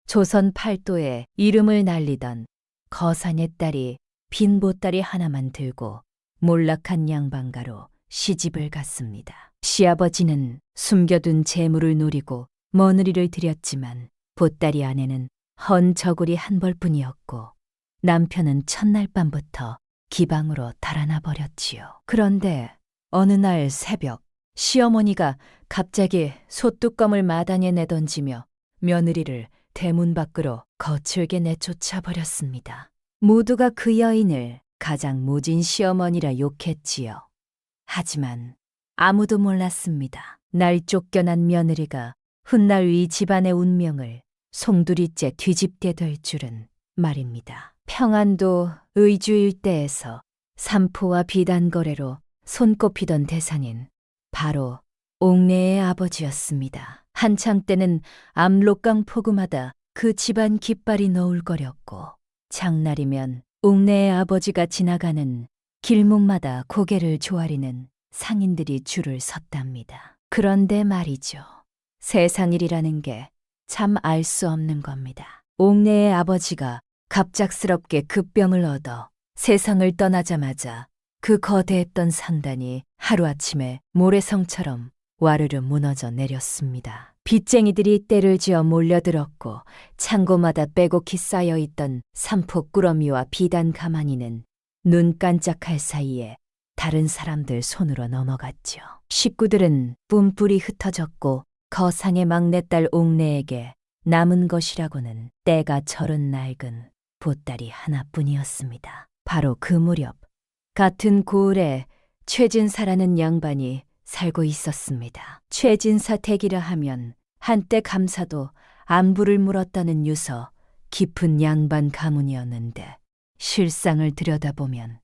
조선 팔도에 이름을 날리던 거산의 딸이 빈 보따리 하나만 들고 몰락한 양반가로 시집을 갔습니다. 시아버지는 숨겨둔 재물을 노리고 며느리를 들였지만 보따리 안에는 헌 저고리 한 벌뿐이었고 남편은 첫날 밤부터 기방으로 달아나 버렸지요. 그런데 어느 날 새벽 시어머니가 갑자기 솥뚜껑을 마당에 내던지며 며느리를 대문 밖으로 거칠게 내쫓아 버렸습니다. 모두가 그 여인을 가장 모진 시어머니라 욕했지요. 하지만 아무도 몰랐습니다. 날 쫓겨난 며느리가 훗날 이 집안의 운명을 송두리째 뒤집게 될 줄은 말입니다. 평안도 의주 일대에서 삼포와 비단 거래로 손꼽히던 대상인 바로 옥내의 아버지였습니다. 한참 때는 압록강 폭우마다 그 집안 깃발이 너울거렸고 장날이면 옥내의 아버지가 지나가는 길목마다 고개를 조아리는 상인들이 줄을 섰답니다. 그런데 말이죠. 세상 일이라는 게 참 알 수 없는 겁니다. 옥내의 아버지가 갑작스럽게 급병을 얻어 세상을 떠나자마자 그 거대했던 산단이 하루아침에 모래성처럼 와르르 무너져 내렸습니다. 빚쟁이들이 때를 지어 몰려들었고 창고마다 빼곡히 쌓여있던 삼포 꾸러미와 비단 가마니는 눈 깜짝할 사이에 다른 사람들 손으로 넘어갔죠. 식구들은 뿜뿌리 흩어졌고 거상의 막내딸 옥내에게 남은 것이라고는 때가 절은 낡은 보따리 하나뿐이었습니다. 바로 그 무렵 같은 고을에 최진사라는 양반이 살고 있었습니다. 최진사 댁이라 하면 한때 감사도 안부를 물었다는 유서 깊은 양반 가문이었는데 실상을 들여다보면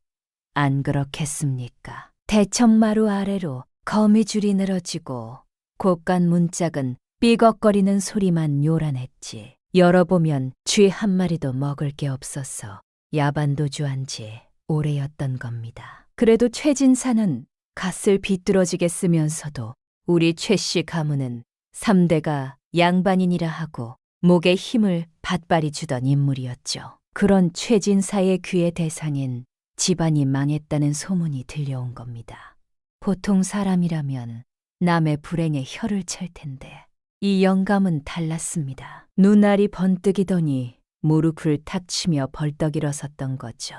안 그렇겠습니까? 대청마루 아래로 거미줄이 늘어지고 곳간 문짝은 삐걱거리는 소리만 요란했지. 열어보면 쥐 한 마리도 먹을 게 없어서 야반도주한 지 오래였던 겁니다. 그래도 최진사는 갓을 비뚤어지게 쓰면서도 우리 최씨 가문은 3대가 양반인이라 하고 목에 힘을 받발이 주던 인물이었죠. 그런 최진사의 귀의 대상인 집안이 망했다는 소문이 들려온 겁니다. 보통 사람이라면 남의 불행에 혀를 찰 텐데 이 영감은 달랐습니다. 눈알이 번뜩이더니 무릎을 탁 치며 벌떡 일어섰던 거죠.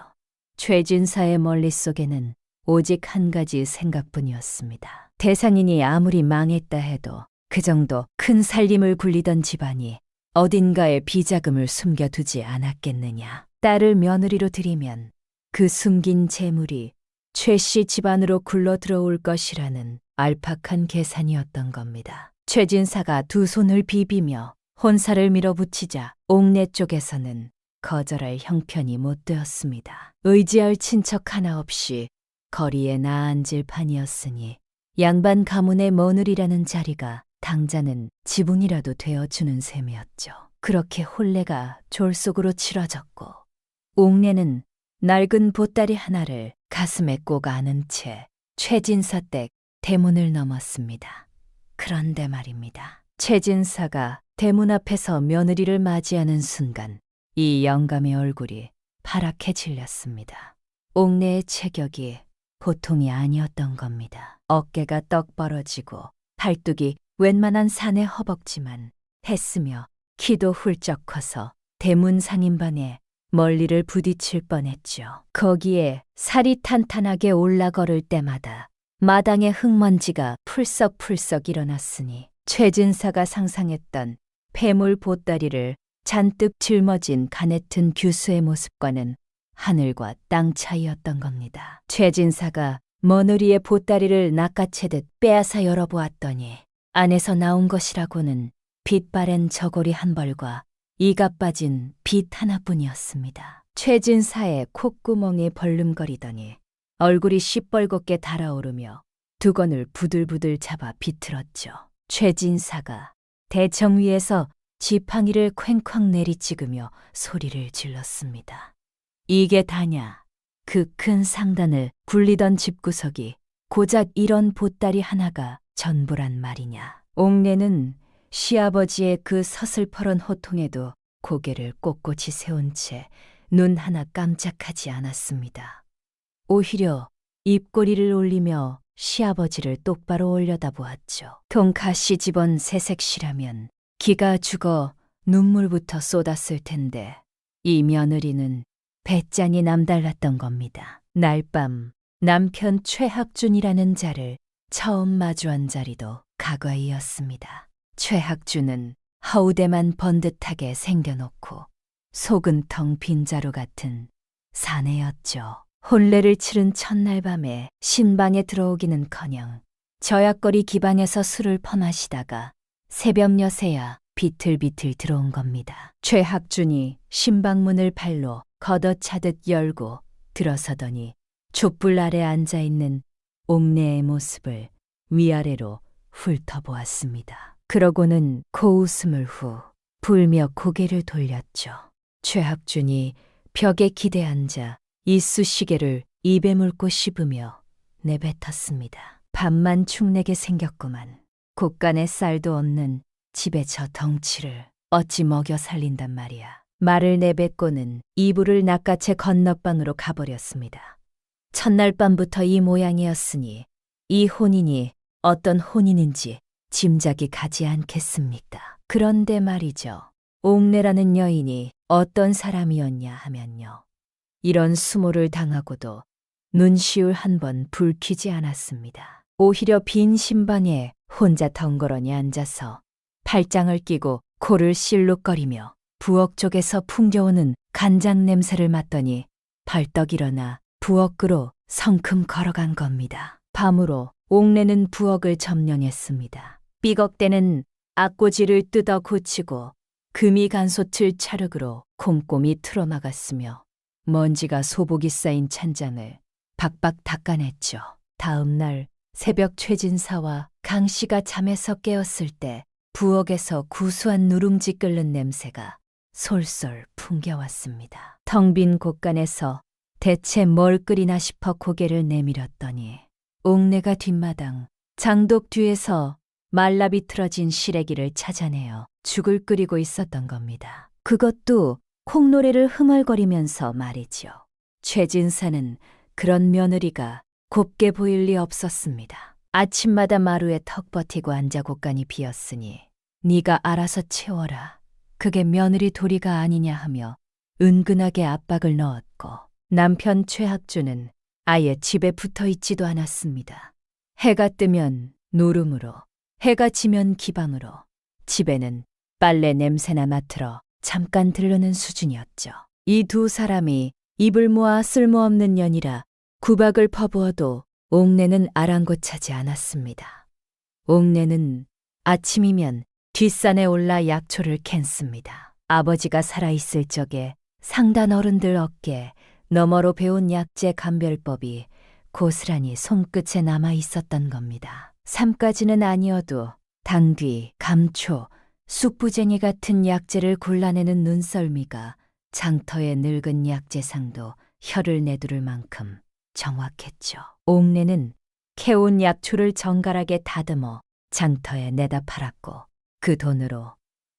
최진사의 머릿속에는 오직 한 가지 생각뿐이었습니다. 대상인이 아무리 망했다 해도 그 정도 큰 살림을 굴리던 집안이 어딘가에 비자금을 숨겨두지 않았겠느냐. 딸을 며느리로 들이면 그 숨긴 재물이 최씨 집안으로 굴러 들어올 것이라는 알팍한 계산이었던 겁니다. 최진사가 두 손을 비비며 혼사를 밀어붙이자 옥내 쪽에서는 거절할 형편이 못 되었습니다. 의지할 친척 하나 없이 거리에 나앉을 판이었으니 양반 가문의 며느리라는 자리가 당자는 지붕이라도 되어주는 셈이었죠. 그렇게 혼례가 졸속으로 치러졌고 옥내는 낡은 보따리 하나를 가슴에 꼭 안은 채 최진사 댁 대문을 넘었습니다. 그런데 말입니다. 최진사가 대문 앞에서 며느리를 맞이하는 순간 이 영감의 얼굴이 파랗게 질렸습니다. 옥내의 체격이 보통이 아니었던 겁니다. 어깨가 떡 벌어지고 팔뚝이 웬만한 산의 허벅지만 했으며 키도 훌쩍 커서 대문 상인반에 멀리를 부딪힐 뻔했죠. 거기에 살이 탄탄하게 올라 걸을 때마다 마당에 흙먼지가 풀썩풀썩 일어났으니 최진사가 상상했던 폐물 보따리를 잔뜩 짊어진 가네튼 규수의 모습과는 하늘과 땅 차이였던 겁니다. 최진사가 며느리의 보따리를 낚아채듯 빼앗아 열어보았더니 안에서 나온 것이라고는 빛 바랜 저고리 한 벌과 이가 빠진 빗 하나뿐이었습니다. 최진사의 콧구멍이 벌름거리더니 얼굴이 시뻘겋게 달아오르며 두건을 부들부들 잡아 비틀었죠. 최진사가 대청 위에서 지팡이를 쾅쾅 내리찍으며 소리를 질렀습니다. 이게 다냐? 그 큰 상단을 굴리던 집구석이 고작 이런 보따리 하나가 전부란 말이냐? 옥내는 시아버지의 그 서슬퍼런 호통에도 고개를 꼿꼿이 세운 채 눈 하나 깜짝하지 않았습니다. 오히려 입꼬리를 올리며 시아버지를 똑바로 올려다보았죠. 통가시 집은 새색시라면 기가 죽어 눈물부터 쏟았을 텐데 이 며느리는 배짱이 남달랐던 겁니다. 날밤 남편 최학준이라는 자를 처음 마주한 자리도 가과이었습니다. 최학준은 허우대만 번듯하게 생겨놓고 속은 텅 빈 자루 같은 사내였죠. 혼례를 치른 첫날 밤에 신방에 들어오기는커녕 저약거리 기방에서 술을 퍼마시다가 새벽녘에야 비틀비틀 들어온 겁니다. 최학준이 신방문을 발로 걷어차듯 열고 들어서더니 촛불 아래 앉아있는 옥내의 모습을 위아래로 훑어보았습니다. 그러고는 코웃음을 후 불며 고개를 돌렸죠. 최학준이 벽에 기대앉아 이쑤시개를 입에 물고 씹으며 내뱉었습니다. 밥만 축내게 생겼구만. 곶간에 쌀도 없는 집에 저 덩치를 어찌 먹여 살린단 말이야. 말을 내뱉고는 이불을 낚아채 건너방으로 가버렸습니다. 첫날 밤부터 이 모양이었으니 이 혼인이 어떤 혼인인지 짐작이 가지 않겠습니까? 그런데 말이죠. 옥내라는 여인이 어떤 사람이었냐 하면요. 이런 수모를 당하고도 눈시울 한 번 붉히지 않았습니다. 오히려 빈 신방에 혼자 덩그러니 앉아서 팔짱을 끼고 코를 실룩거리며 부엌 쪽에서 풍겨오는 간장 냄새를 맡더니 벌떡 일어나 부엌으로 성큼 걸어간 겁니다. 밤으로 옥내는 부엌을 점령했습니다. 삐걱대는 앞꽂이를 뜯어 고치고 금이 간솥을 찰흙으로 꼼꼼히 틀어막았으며 먼지가 소복이 쌓인 찬장을 박박 닦아냈죠. 다음 날 새벽 최진사와 강 씨가 잠에서 깨었을 때 부엌에서 구수한 누룽지 끓는 냄새가 솔솔 풍겨왔습니다. 텅 빈 곶간에서 대체 뭘 끓이나 싶어 고개를 내밀었더니 옥내가 뒷마당 장독 뒤에서 말라 비틀어진 시래기를 찾아내어 죽을 끓이고 있었던 겁니다. 그것도 콩노래를 흥얼거리면서 말이죠. 최진사는 그런 며느리가 곱게 보일 리 없었습니다. 아침마다 마루에 턱 버티고 앉아 곶간이 비었으니 네가 알아서 채워라. 그게 며느리 도리가 아니냐 하며 은근하게 압박을 넣었고 남편 최학준은 아예 집에 붙어 있지도 않았습니다. 해가 뜨면 노름으로, 해가 지면 기방으로 집에는 빨래 냄새나 맡으러 잠깐 들르는 수준이었죠. 이 두 사람이 입을 모아 쓸모없는 년이라 구박을 퍼부어도 옥내는 아랑곳하지 않았습니다. 옥내는 아침이면 뒷산에 올라 약초를 캔습니다. 아버지가 살아있을 적에 상단 어른들 어깨 너머로 배운 약재 감별법이 고스란히 손끝에 남아 있었던 겁니다. 삶까지는 아니어도 당귀, 감초, 쑥부쟁이 같은 약재를 골라내는 눈썰미가 장터의 늙은 약재상도 혀를 내두를 만큼 정확했죠. 옥내는 캐온 약초를 정갈하게 다듬어 장터에 내다 팔았고 그 돈으로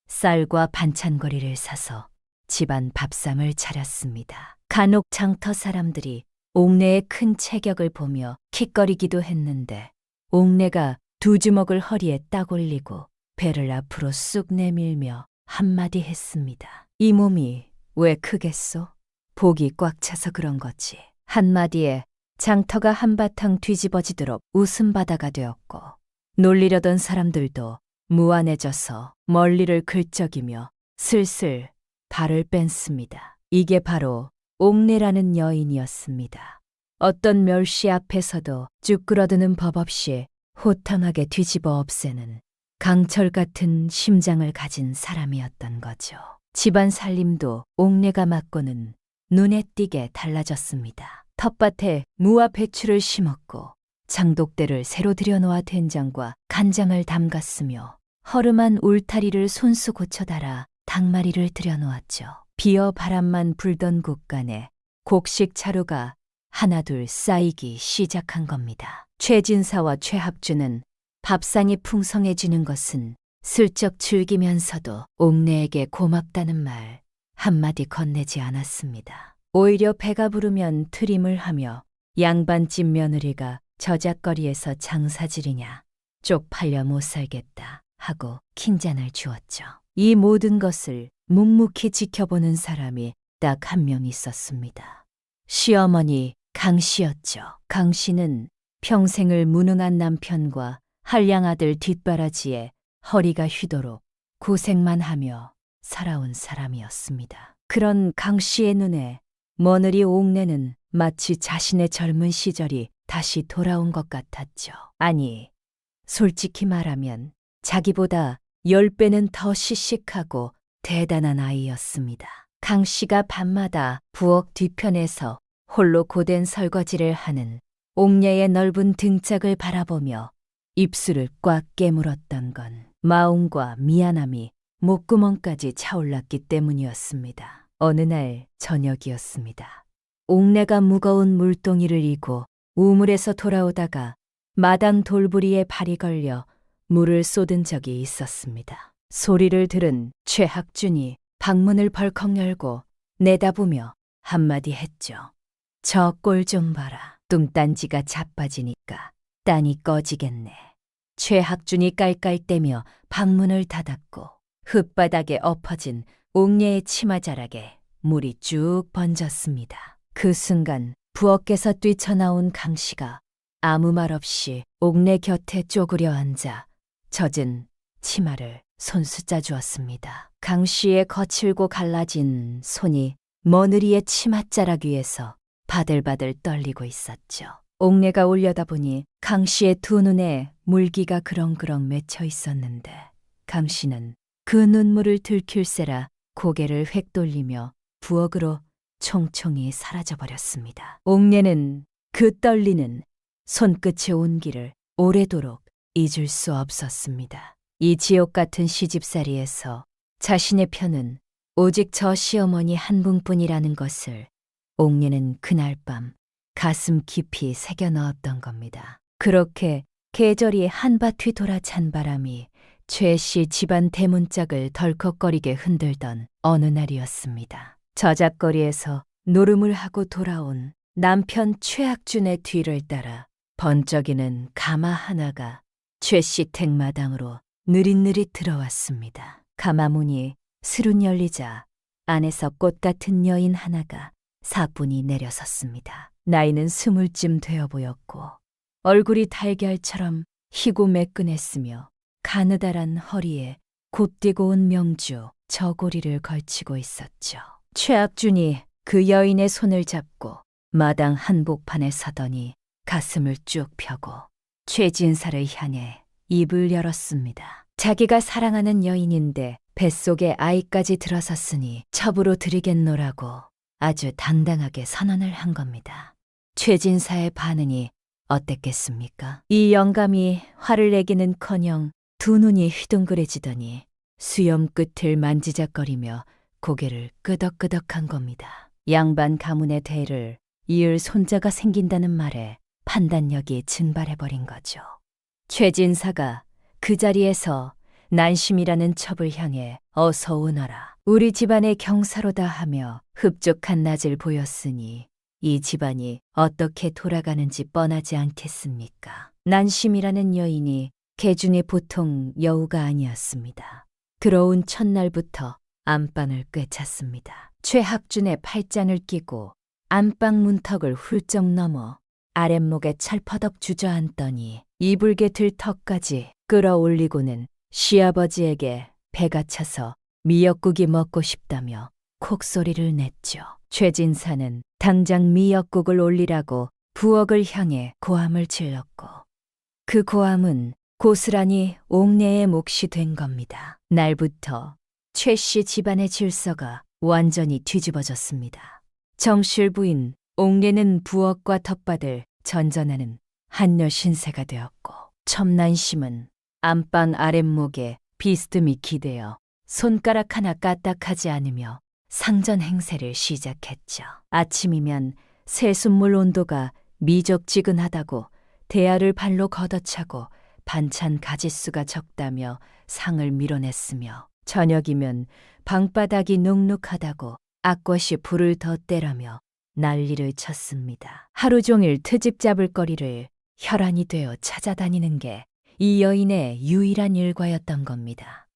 쌀과 반찬거리를 사서 집안 밥상을 차렸습니다. 간혹 장터 사람들이 옥내의 큰 체격을 보며 킥거리기도 했는데 옥내가 두 주먹을 허리에 딱 올리고 배를 앞으로 쑥 내밀며 한마디 했습니다. 이 몸이 왜 크겠소? 복이 꽉 차서 그런 거지. 한마디에 장터가 한바탕 뒤집어지도록 웃음바다가 되었고 놀리려던 사람들도 무안해져서 멀리를 긁적이며 슬슬 발을 뺀습니다. 이게 바로 옥내라는 여인이었습니다. 어떤 멸시 앞에서도 쭉 끌어드는 법 없이 호탕하게 뒤집어 없애는 강철 같은 심장을 가진 사람이었던 거죠. 집안 살림도 옥내가 맡고는 눈에 띄게 달라졌습니다. 텃밭에 무와 배추를 심었고 장독대를 새로 들여놓아 된장과 간장을 담갔으며 허름한 울타리를 손수 고쳐 달아 닭마리를 들여놓았죠. 비어 바람만 불던 곳간에 곡식 차루가 하나둘 쌓이기 시작한 겁니다. 최진사와 최학준은 밥상이 풍성해지는 것은 슬쩍 즐기면서도 옥내에게 고맙다는 말 한마디 건네지 않았습니다. 오히려 배가 부르면 트림을 하며 양반집 며느리가 저잣거리에서 장사지리냐 쪽팔려 못 살겠다 하고 킹잔을 주었죠. 이 모든 것을 묵묵히 지켜보는 사람이 딱 한 명 있었습니다. 시어머니 강씨였죠. 강씨는 평생을 무능한 남편과 한량 아들 뒷바라지에 허리가 휘도록 고생만 하며 살아온 사람이었습니다. 그런 강씨의 눈에 며느리 옥내는 마치 자신의 젊은 시절이 다시 돌아온 것 같았죠. 아니, 솔직히 말하면 자기보다 10배는 더 씩씩하고 대단한 아이였습니다. 강씨가 밤마다 부엌 뒤편에서 홀로 고된 설거지를 하는 옥녀의 넓은 등짝을 바라보며 입술을 꽉 깨물었던 건 마음과 미안함이 목구멍까지 차올랐기 때문이었습니다. 어느 날 저녁이었습니다. 옥내가 무거운 물동이를 이고 우물에서 돌아오다가 마당 돌부리에 발이 걸려 물을 쏟은 적이 있었습니다. 소리를 들은 최학준이 방문을 벌컥 열고 내다보며 한마디 했죠. 저 꼴 좀 봐라. 뚱딴지가 자빠지니까 딴이 꺼지겠네. 최학준이 깔깔대며 방문을 닫았고 흙바닥에 엎어진 옥녀의 치마자락에 물이 쭉 번졌습니다. 그 순간 부엌에서 뛰쳐나온 강씨가 아무 말 없이 옥내 곁에 쪼그려 앉아 젖은 치마를 손수 짜주었습니다. 강씨의 거칠고 갈라진 손이 며느리의 치맛자락 위에서 바들바들 떨리고 있었죠. 옥내가 올려다보니 강씨의 두 눈에 물기가 그렁그렁 맺혀 있었는데 강씨는 그 눈물을 들킬세라 고개를 획 돌리며 부엌으로 총총히 사라져버렸습니다. 옥내는 그 떨리는 손끝의 온기를 오래도록 잊을 수 없었습니다. 이 지옥 같은 시집살이에서 자신의 편은 오직 저 시어머니 한 분뿐이라는 것을 옥녀는 그날 밤 가슴 깊이 새겨 넣었던 겁니다. 그렇게 계절이 한바퀴 돌아 찬 바람이 최씨 집안 대문짝을 덜컥거리게 흔들던 어느 날이었습니다. 저잣거리에서 노름을 하고 돌아온 남편 최학준의 뒤를 따라 번쩍이는 가마 하나가 최씨 댁마당으로 느릿느릿 들어왔습니다. 가마 문이 스룬 열리자 안에서 꽃 같은 여인 하나가 사뿐히 내려섰습니다. 나이는 20쯤 되어 보였고 얼굴이 달걀처럼 희고 매끈했으며 가느다란 허리에 곱디고 온 명주 저고리를 걸치고 있었죠. 최학준이 그 여인의 손을 잡고 마당 한복판에 서더니 가슴을 쭉 펴고 최진사를 향해 입을 열었습니다. 자기가 사랑하는 여인인데 뱃속에 아이까지 들어섰으니 첩으로 드리겠노라고 아주 당당하게 선언을 한 겁니다. 최진사의 반응이 어땠겠습니까? 이 영감이 화를 내기는커녕 두 눈이 휘둥그레지더니 수염 끝을 만지작거리며 고개를 끄덕끄덕한 겁니다. 양반 가문의 대를 이을 손자가 생긴다는 말에 판단력이 증발해버린 거죠. 최진사가 그 자리에서 난심이라는 첩을 향해 어서 오너라. 우리 집안의 경사로다 하며 흡족한 낯을 보였으니 이 집안이 어떻게 돌아가는지 뻔하지 않겠습니까? 난심이라는 여인이 계준이 보통 여우가 아니었습니다. 들어온 첫날부터 안방을 꿰찼습니다. 최학준의 팔짱을 끼고 안방 문턱을 훌쩍 넘어 아랫목에 철퍼덕 주저앉더니 이불개 들 턱까지 끌어올리고는 시아버지에게 배가 차서 미역국이 먹고 싶다며 콕소리를 냈죠. 최진사는 당장 미역국을 올리라고 부엌을 향해 고함을 질렀고 그 고함은 고스란히 옥내의 몫이 된 겁니다. 날부터 최씨 집안의 질서가 완전히 뒤집어졌습니다. 정실 부인 옥내는 부엌과 텃밭을 전전하는 한여 신세가 되었고 첨난심은 안방 아랫목에 비스듬히 기대어 손가락 하나 까딱하지 않으며 상전 행세를 시작했죠. 아침이면 새순물 온도가 미적지근하다고 대야를 발로 걷어차고 반찬 가짓수가 적다며 상을 밀어냈으며 저녁이면 방바닥이 눅눅하다고 악것이 불을 덧대라며 난리를 쳤습니다. 하루 종일 트집 잡을 거리를 혈안이 되어 찾아다니는 게 이 여인의 유일한 일과였던 겁니다.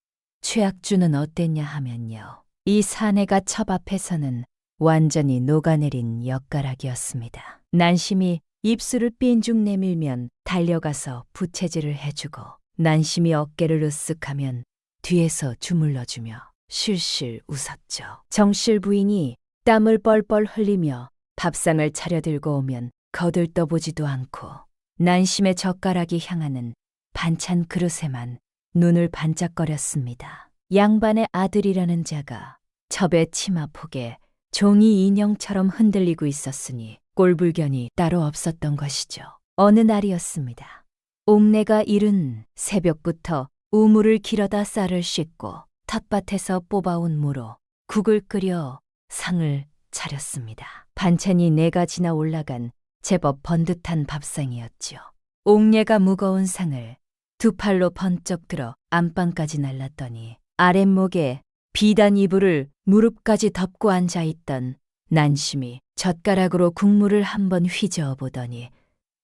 최악주는 어땠냐 하면요. 이 사내가 첩 앞에서는 완전히 녹아내린 엿가락이었습니다. 난심이 입술을 삔죽 내밀면 달려가서 부채질을 해주고 난심이 어깨를 으쓱하면 뒤에서 주물러주며 실실 웃었죠. 정실 부인이 땀을 뻘뻘 흘리며 밥상을 차려들고 오면 거들떠보지도 않고 난심의 젓가락이 향하는 반찬 그릇에만 눈을 반짝거렸습니다. 양반의 아들이라는 자가 첩의 치마폭에 종이 인형처럼 흔들리고 있었으니 꼴불견이 따로 없었던 것이죠. 어느 날이었습니다. 옥내가 이른 새벽부터 우물을 길어다 쌀을 씻고 텃밭에서 뽑아온 무로 국을 끓여 상을 차렸습니다. 반찬이 4가지나 올라간 제법 번듯한 밥상이었지요. 옥내가 무거운 상을 2팔로 번쩍 들어 안방까지 날랐더니 아랫목에 비단 이불을 무릎까지 덮고 앉아있던 난심이 젓가락으로 국물을 한번 휘저어 보더니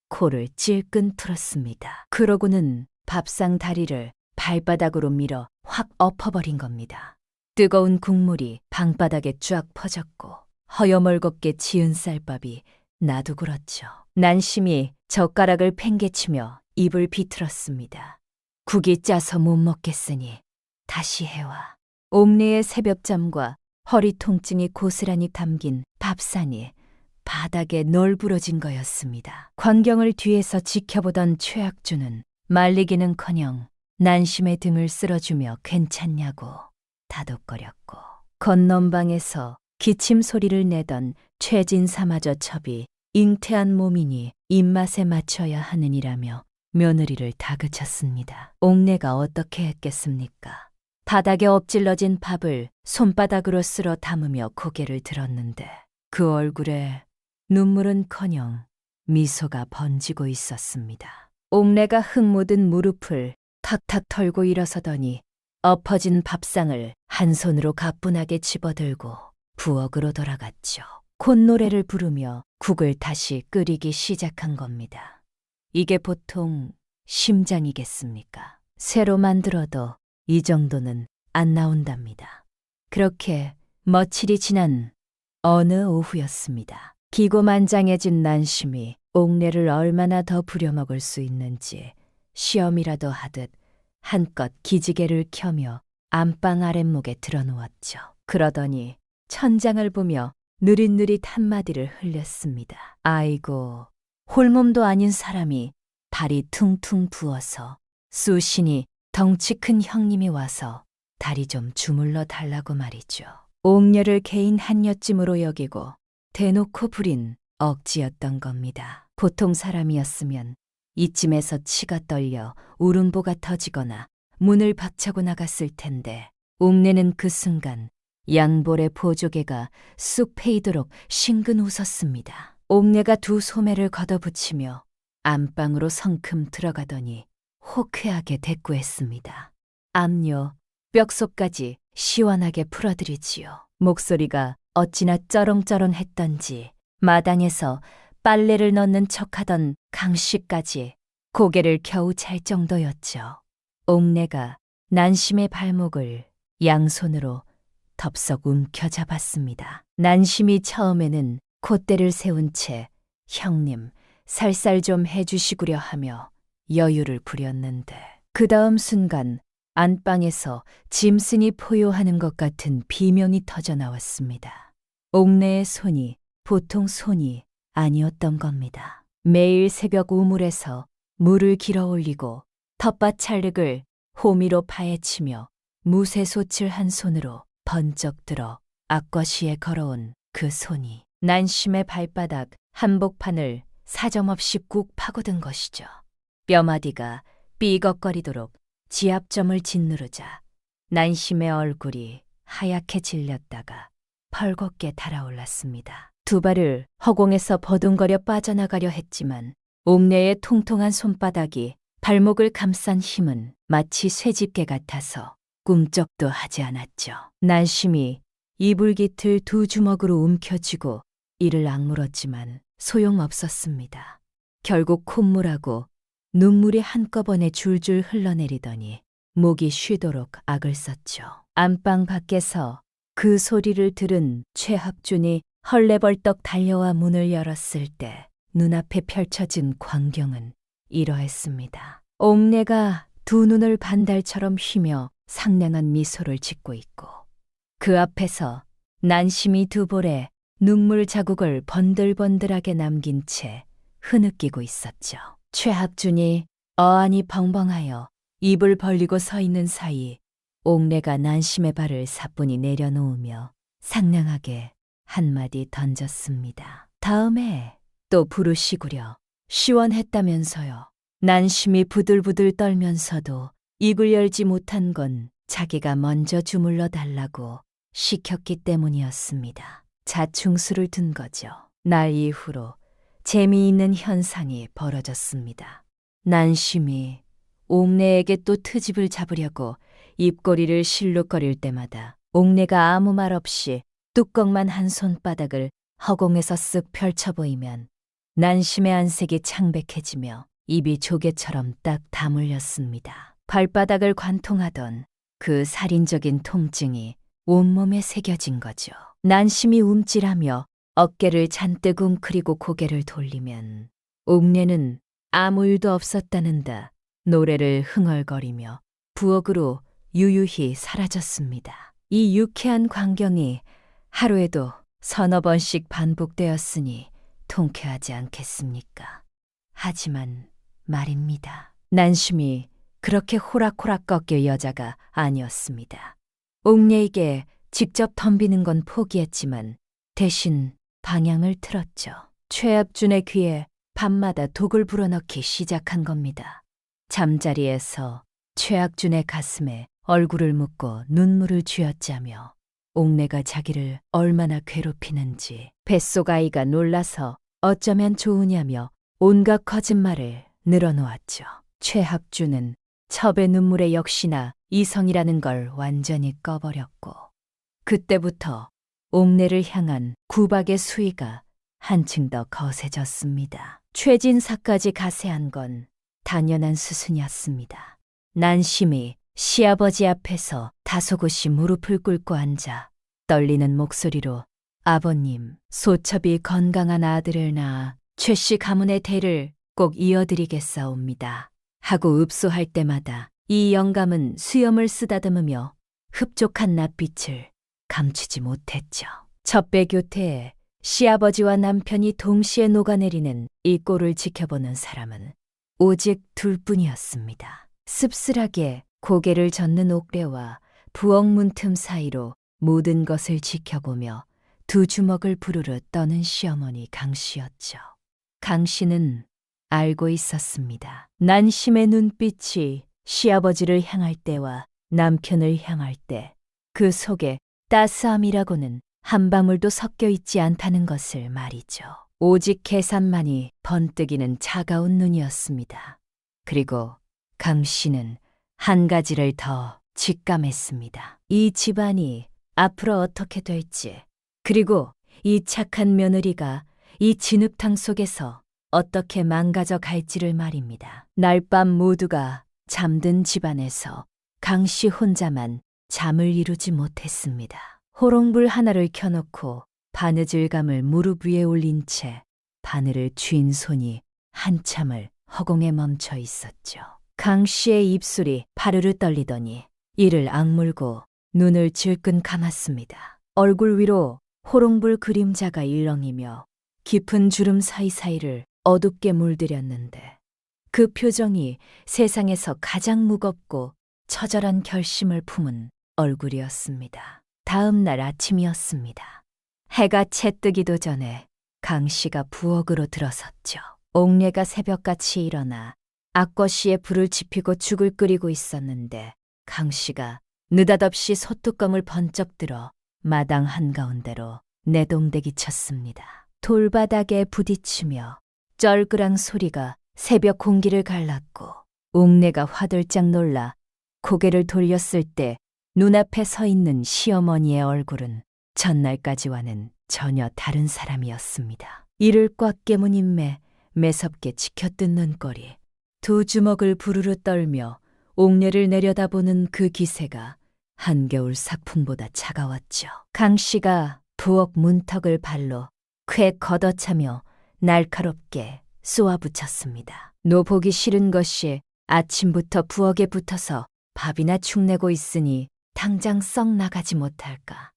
코를 찔끔 틀었습니다. 그러고는 밥상 다리를 발바닥으로 밀어 확 엎어버린 겁니다. 뜨거운 국물이 방바닥에 쫙 퍼졌고 허여멀겋게 지은 쌀밥이 나도 그렇죠. 난심이 젓가락을 팽개치며 입을 비틀었습니다. 국이 짜서 못 먹겠으니 다시 해와. 옥내의 새벽잠과 허리 통증이 고스란히 담긴 밥상이 바닥에 널브러진 거였습니다. 광경을 뒤에서 지켜보던 최악주는 말리기는커녕 난심의 등을 쓸어주며 괜찮냐고 다독거렸고 건넌방에서 기침 소리를 내던 최진사마저 첩이 잉태한 몸이니 입맛에 맞춰야 하느니라며 며느리를 다그쳤습니다. 옥내가 어떻게 했겠습니까? 바닥에 엎질러진 밥을 손바닥으로 쓸어 담으며 고개를 들었는데 그 얼굴에 눈물은커녕 미소가 번지고 있었습니다. 옥내가 흙 묻은 무릎을 탁탁 털고 일어서더니 엎어진 밥상을 한 손으로 가뿐하게 집어들고 부엌으로 돌아갔죠. 콧노래를 부르며 국을 다시 끓이기 시작한 겁니다. 이게 보통 심장이겠습니까? 새로 만들어도 이 정도는 안 나온답니다. 그렇게 며칠이 지난 어느 오후였습니다. 기고만장해진 난심이 옥내를 얼마나 더 부려먹을 수 있는지 시험이라도 하듯 한껏 기지개를 켜며 안방 아랫목에 들어누웠죠. 그러더니 천장을 보며 느릿느릿 한마디를 흘렸습니다. 아이고, 홀몸도 아닌 사람이 다리 퉁퉁 부어서 수신이 덩치 큰 형님이 와서 다리 좀 주물러 달라고 말이죠. 옥녀를 개인 한여쯤으로 여기고 대놓고 부린 억지였던 겁니다. 보통 사람이었으면 이쯤에서 치가 떨려 울음보가 터지거나 문을 박차고 나갔을 텐데 옥내는 그 순간 양볼의 보조개가 쑥 패이도록 싱근 웃었습니다. 옥내가 2 소매를 걷어붙이며 안방으로 성큼 들어가더니 호쾌하게 대꾸했습니다. 압류, 뼛속까지 시원하게 풀어드리지요. 목소리가 어찌나 쩌렁쩌렁했던지 마당에서 빨래를 넣는 척하던 강씨까지 고개를 겨우 찰 정도였죠. 옥내가 난심의 발목을 양손으로 덥석 움켜잡았습니다. 난심이 처음에는 콧대를 세운 채 형님, 살살 좀 해주시구려 하며 여유를 부렸는데 그 다음 순간 안방에서 짐승이 포효하는 것 같은 비명이 터져 나왔습니다. 옥내의 손이 보통 손이 아니었던 겁니다. 매일 새벽 우물에서 물을 길어 올리고 텃밭 찰흙을 호미로 파헤치며 무쇠솥을 한 손으로 번쩍 들어 앞거시에 걸어온 그 손이 난심의 발바닥 한복판을 사정없이 꾹 파고든 것이죠. 뼈마디가 삐걱거리도록 지압점을 짓누르자 난심의 얼굴이 하얗게 질렸다가 펄겋게 달아올랐습니다. 2 발을 허공에서 버둥거려 빠져나가려 했지만 옥내의 통통한 손바닥이 발목을 감싼 힘은 마치 쇠집게 같아서 꿈쩍도 하지 않았죠. 난심히 이불 깃을 두 주먹으로 움켜쥐고 이를 악물었지만 소용없었습니다. 결국 콧물하고 눈물이 한꺼번에 줄줄 흘러내리더니 목이 쉬도록 악을 썼죠. 안방 밖에서 그 소리를 들은 최학준이 헐레벌떡 달려와 문을 열었을 때 눈앞에 펼쳐진 광경은 이러했습니다. 옥내가 두 눈을 반달처럼 휘며 상냥한 미소를 짓고 있고 그 앞에서 난심히 두 볼에 눈물 자국을 번들번들하게 남긴 채 흐느끼고 있었죠. 최학준이 어안이 벙벙하여 입을 벌리고 서 있는 사이 옥내가 난심의 발을 사뿐히 내려놓으며 상냥하게 한마디 던졌습니다. 다음에 또 부르시구려. 시원했다면서요. 난심이 부들부들 떨면서도 입을 열지 못한 건 자기가 먼저 주물러 달라고 시켰기 때문이었습니다. 자충수를 둔 거죠. 날 이후로 재미있는 현상이 벌어졌습니다. 난심이 옥내에게 또 트집을 잡으려고 입꼬리를 실룩거릴 때마다 옥내가 아무 말 없이 뚜껑만 한 손바닥을 허공에서 쓱 펼쳐 보이면 난심의 안색이 창백해지며 입이 조개처럼 딱 다물렸습니다. 발바닥을 관통하던 그 살인적인 통증이 온몸에 새겨진 거죠. 난심이 움찔하며 어깨를 잔뜩 웅크리고 고개를 돌리면 옥내는 아무 일도 없었다는 듯 노래를 흥얼거리며 부엌으로 유유히 사라졌습니다. 이 유쾌한 광경이 하루에도 서너 번씩 반복되었으니 통쾌하지 않겠습니까? 하지만 말입니다. 난심이 그렇게 호락호락 꺾일 여자가 아니었습니다. 옥내에게 직접 덤비는 건 포기했지만 대신 방향을 틀었죠. 최압준의 귀에 밤마다 독을 불어넣기 시작한 겁니다. 잠자리에서 최학준의 가슴에 얼굴을 묻고 눈물을 쥐어짜며 옥내가 자기를 얼마나 괴롭히는지 뱃속 아이가 놀라서 어쩌면 좋으냐며 온갖 거짓말을 늘어놓았죠. 최학준은 첩의 눈물에 역시나 이성이라는 걸 완전히 꺼버렸고 그때부터 옥내를 향한 구박의 수위가 한층 더 거세졌습니다. 최진사까지 가세한 건 당연한 수순이었습니다. 난심이 시아버지 앞에서 다소곳이 무릎을 꿇고 앉아 떨리는 목소리로 아버님, 소첩이 건강한 아들을 낳아 최씨 가문의 대를 꼭 이어드리겠사옵니다. 하고 읍소할 때마다 이 영감은 수염을 쓰다듬으며 흡족한 낯빛을 감추지 못했죠. 첩배 교태에 시아버지와 남편이 동시에 녹아내리는 이 꼴을 지켜보는 사람은 오직 둘뿐이었습니다. 씁쓸하게 고개를 젓는 옥래와 부엌 문틈 사이로 모든 것을 지켜보며 두 주먹을 부르르 떠는 시어머니 강씨였죠. 강씨는 알고 있었습니다. 난심의 눈빛이 시아버지를 향할 때와 남편을 향할 때 그 속에 따스함이라고는 한 방울도 섞여 있지 않다는 것을 말이죠. 오직 계산만이 번뜩이는 차가운 눈이었습니다. 그리고 강씨는 한 가지를 더 직감했습니다. 이 집안이 앞으로 어떻게 될지, 그리고 이 착한 며느리가 이 진흙탕 속에서 어떻게 망가져 갈지를 말입니다. 날밤 모두가 잠든 집안에서 강씨 혼자만 잠을 이루지 못했습니다. 호롱불 하나를 켜놓고 바느질감을 무릎 위에 올린 채 바늘을 쥔 손이 한참을 허공에 멈춰 있었죠. 강씨의 입술이 파르르 떨리더니 이를 악물고 눈을 질끈 감았습니다. 얼굴 위로 호롱불 그림자가 일렁이며 깊은 주름 사이사이를 어둡게 물들였는데 그 표정이 세상에서 가장 무겁고 처절한 결심을 품은 얼굴이었습니다. 다음 날 아침이었습니다. 해가 채 뜨기도 전에 강씨가 부엌으로 들어섰죠. 옥내가 새벽같이 일어나 악거시에 불을 지피고 죽을 끓이고 있었는데 강씨가 느닷없이 솥뚜껑을 번쩍 들어 마당 한가운데로 내동댕이 쳤습니다. 돌바닥에 부딪히며 쩔그랑 소리가 새벽 공기를 갈랐고 옥내가 화들짝 놀라 고개를 돌렸을 때 눈앞에 서 있는 시어머니의 얼굴은 전날까지와는 전혀 다른 사람이었습니다. 이를 꽉 깨문 인매, 매섭게 치켜뜬 눈꼬리, 두 주먹을 부르르 떨며 옥내를 내려다보는 그 기세가 한겨울 삭풍보다 차가웠죠. 강 씨가 부엌 문턱을 발로 쾌 걷어차며 날카롭게 쏘아붙였습니다. 노보기 싫은 것이 아침부터 부엌에 붙어서 밥이나 축내고 있으니 당장 썩 나가지 못할까.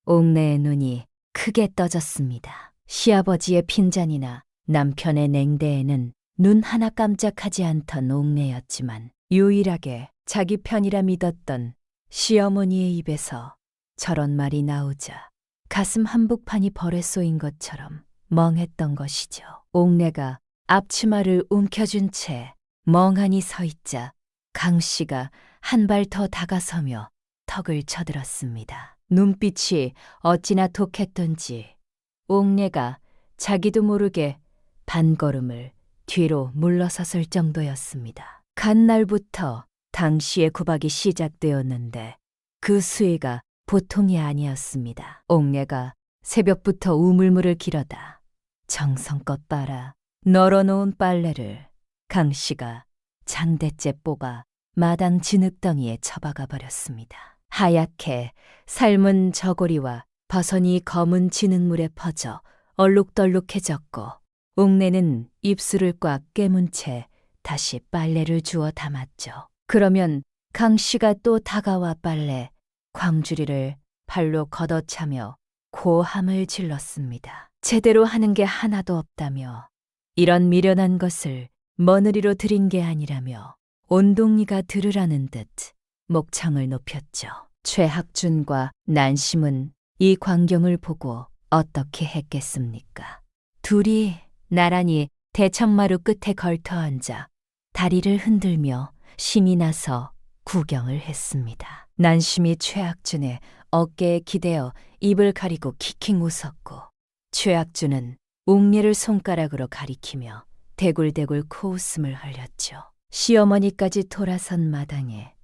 옥내의 눈이 크게 떠졌습니다. 시아버지의 핀잔이나 남편의 냉대에는 눈 하나 깜짝하지 않던 옥내였지만 유일하게 자기 편이라 믿었던 시어머니의 입에서 저런 말이 나오자 가슴 한복판이 벌에 쏘인 것처럼 멍했던 것이죠. 옥내가 앞치마를 움켜쥔 채 멍하니 서 있자 강 씨가 한 발 더 다가서며 턱을 쳐들었습니다. 눈빛이 어찌나 독했던지 옥내가 자기도 모르게 반걸음을 뒤로 물러섰을 정도였습니다. 간날부터 당시의 구박이 시작되었는데 그 수위가 보통이 아니었습니다. 옥내가 새벽부터 우물물을 길어다 정성껏 빨아 널어놓은 빨래를 강 씨가 장대째 뽑아 마당 진흙덩이에 처박아 버렸습니다. 하얗게 삶은 저고리와 버선이 검은 진흙물에 퍼져 얼룩덜룩해졌고 옥내는 입술을 꽉 깨문 채 다시 빨래를 주워 담았죠. 그러면 강 씨가 또 다가와 빨래 광주리를 발로 걷어차며 고함을 질렀습니다. 제대로 하는 게 하나도 없다며 이런 미련한 것을 며느리로 들인 게 아니라며 온동리가 들으라는 듯 목청을 높였죠. 최학준과 난심은 이 광경을 보고 어떻게 했겠습니까? 둘이 나란히 대청마루 끝에 걸터 앉아 다리를 흔들며 심이 나서 구경을 했습니다. 난심이 최학준의 어깨에 기대어 입을 가리고 킥킥 웃었고 최학준은 옥내를 손가락으로 가리키며 대굴대굴 코웃음을 흘렸죠. 시어머니까지 돌아선 마당에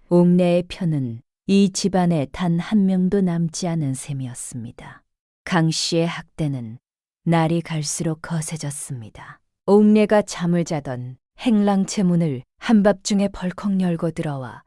옥내의 편은 이 집안에 단 한 명도 남지 않은 셈이었습니다. 강 씨의 학대는 날이 갈수록 거세졌습니다. 옥내가 잠을 자던 행랑채 문을 한밤중에 벌컥 열고 들어와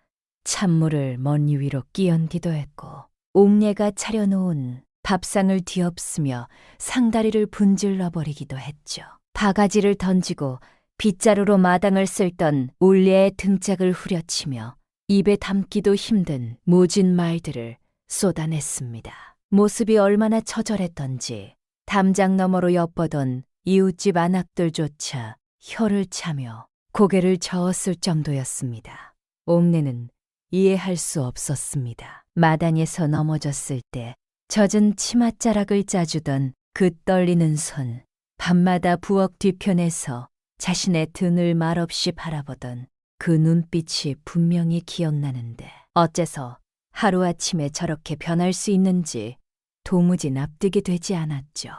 찬물을 머리 위로 끼얹기도 했고 옥내가 차려놓은 밥상을 뒤엎으며 상다리를 분질러 버리기도 했죠. 바가지를 던지고 빗자루로 마당을 쓸던 올레의 등짝을 후려치며 입에 담기도 힘든 모진 말들을 쏟아냈습니다. 모습이 얼마나 처절했던지 담장 너머로 엿보던 이웃집 아낙들조차 혀를 차며 고개를 저었을 정도였습니다. 옥내는 이해할 수 없었습니다. 마당에서 넘어졌을 때 젖은 치맛자락을 짜주던 그 떨리는 손, 밤마다 부엌 뒤편에서 자신의 등을 말없이 바라보던 그 눈빛이 분명히 기억나는데 어째서 하루아침에 저렇게 변할 수 있는지 도무지 납득이 되지 않았죠.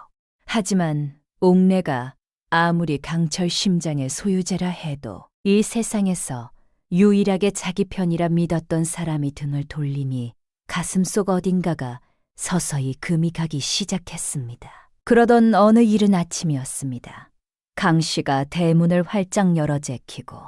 하지만 옥내가 아무리 강철 심장의 소유자라 해도 이 세상에서 유일하게 자기 편이라 믿었던 사람이 등을 돌리니 가슴속 어딘가가 서서히 금이 가기 시작했습니다. 그러던 어느 이른 아침이었습니다. 강 씨가 대문을 활짝 열어 제키고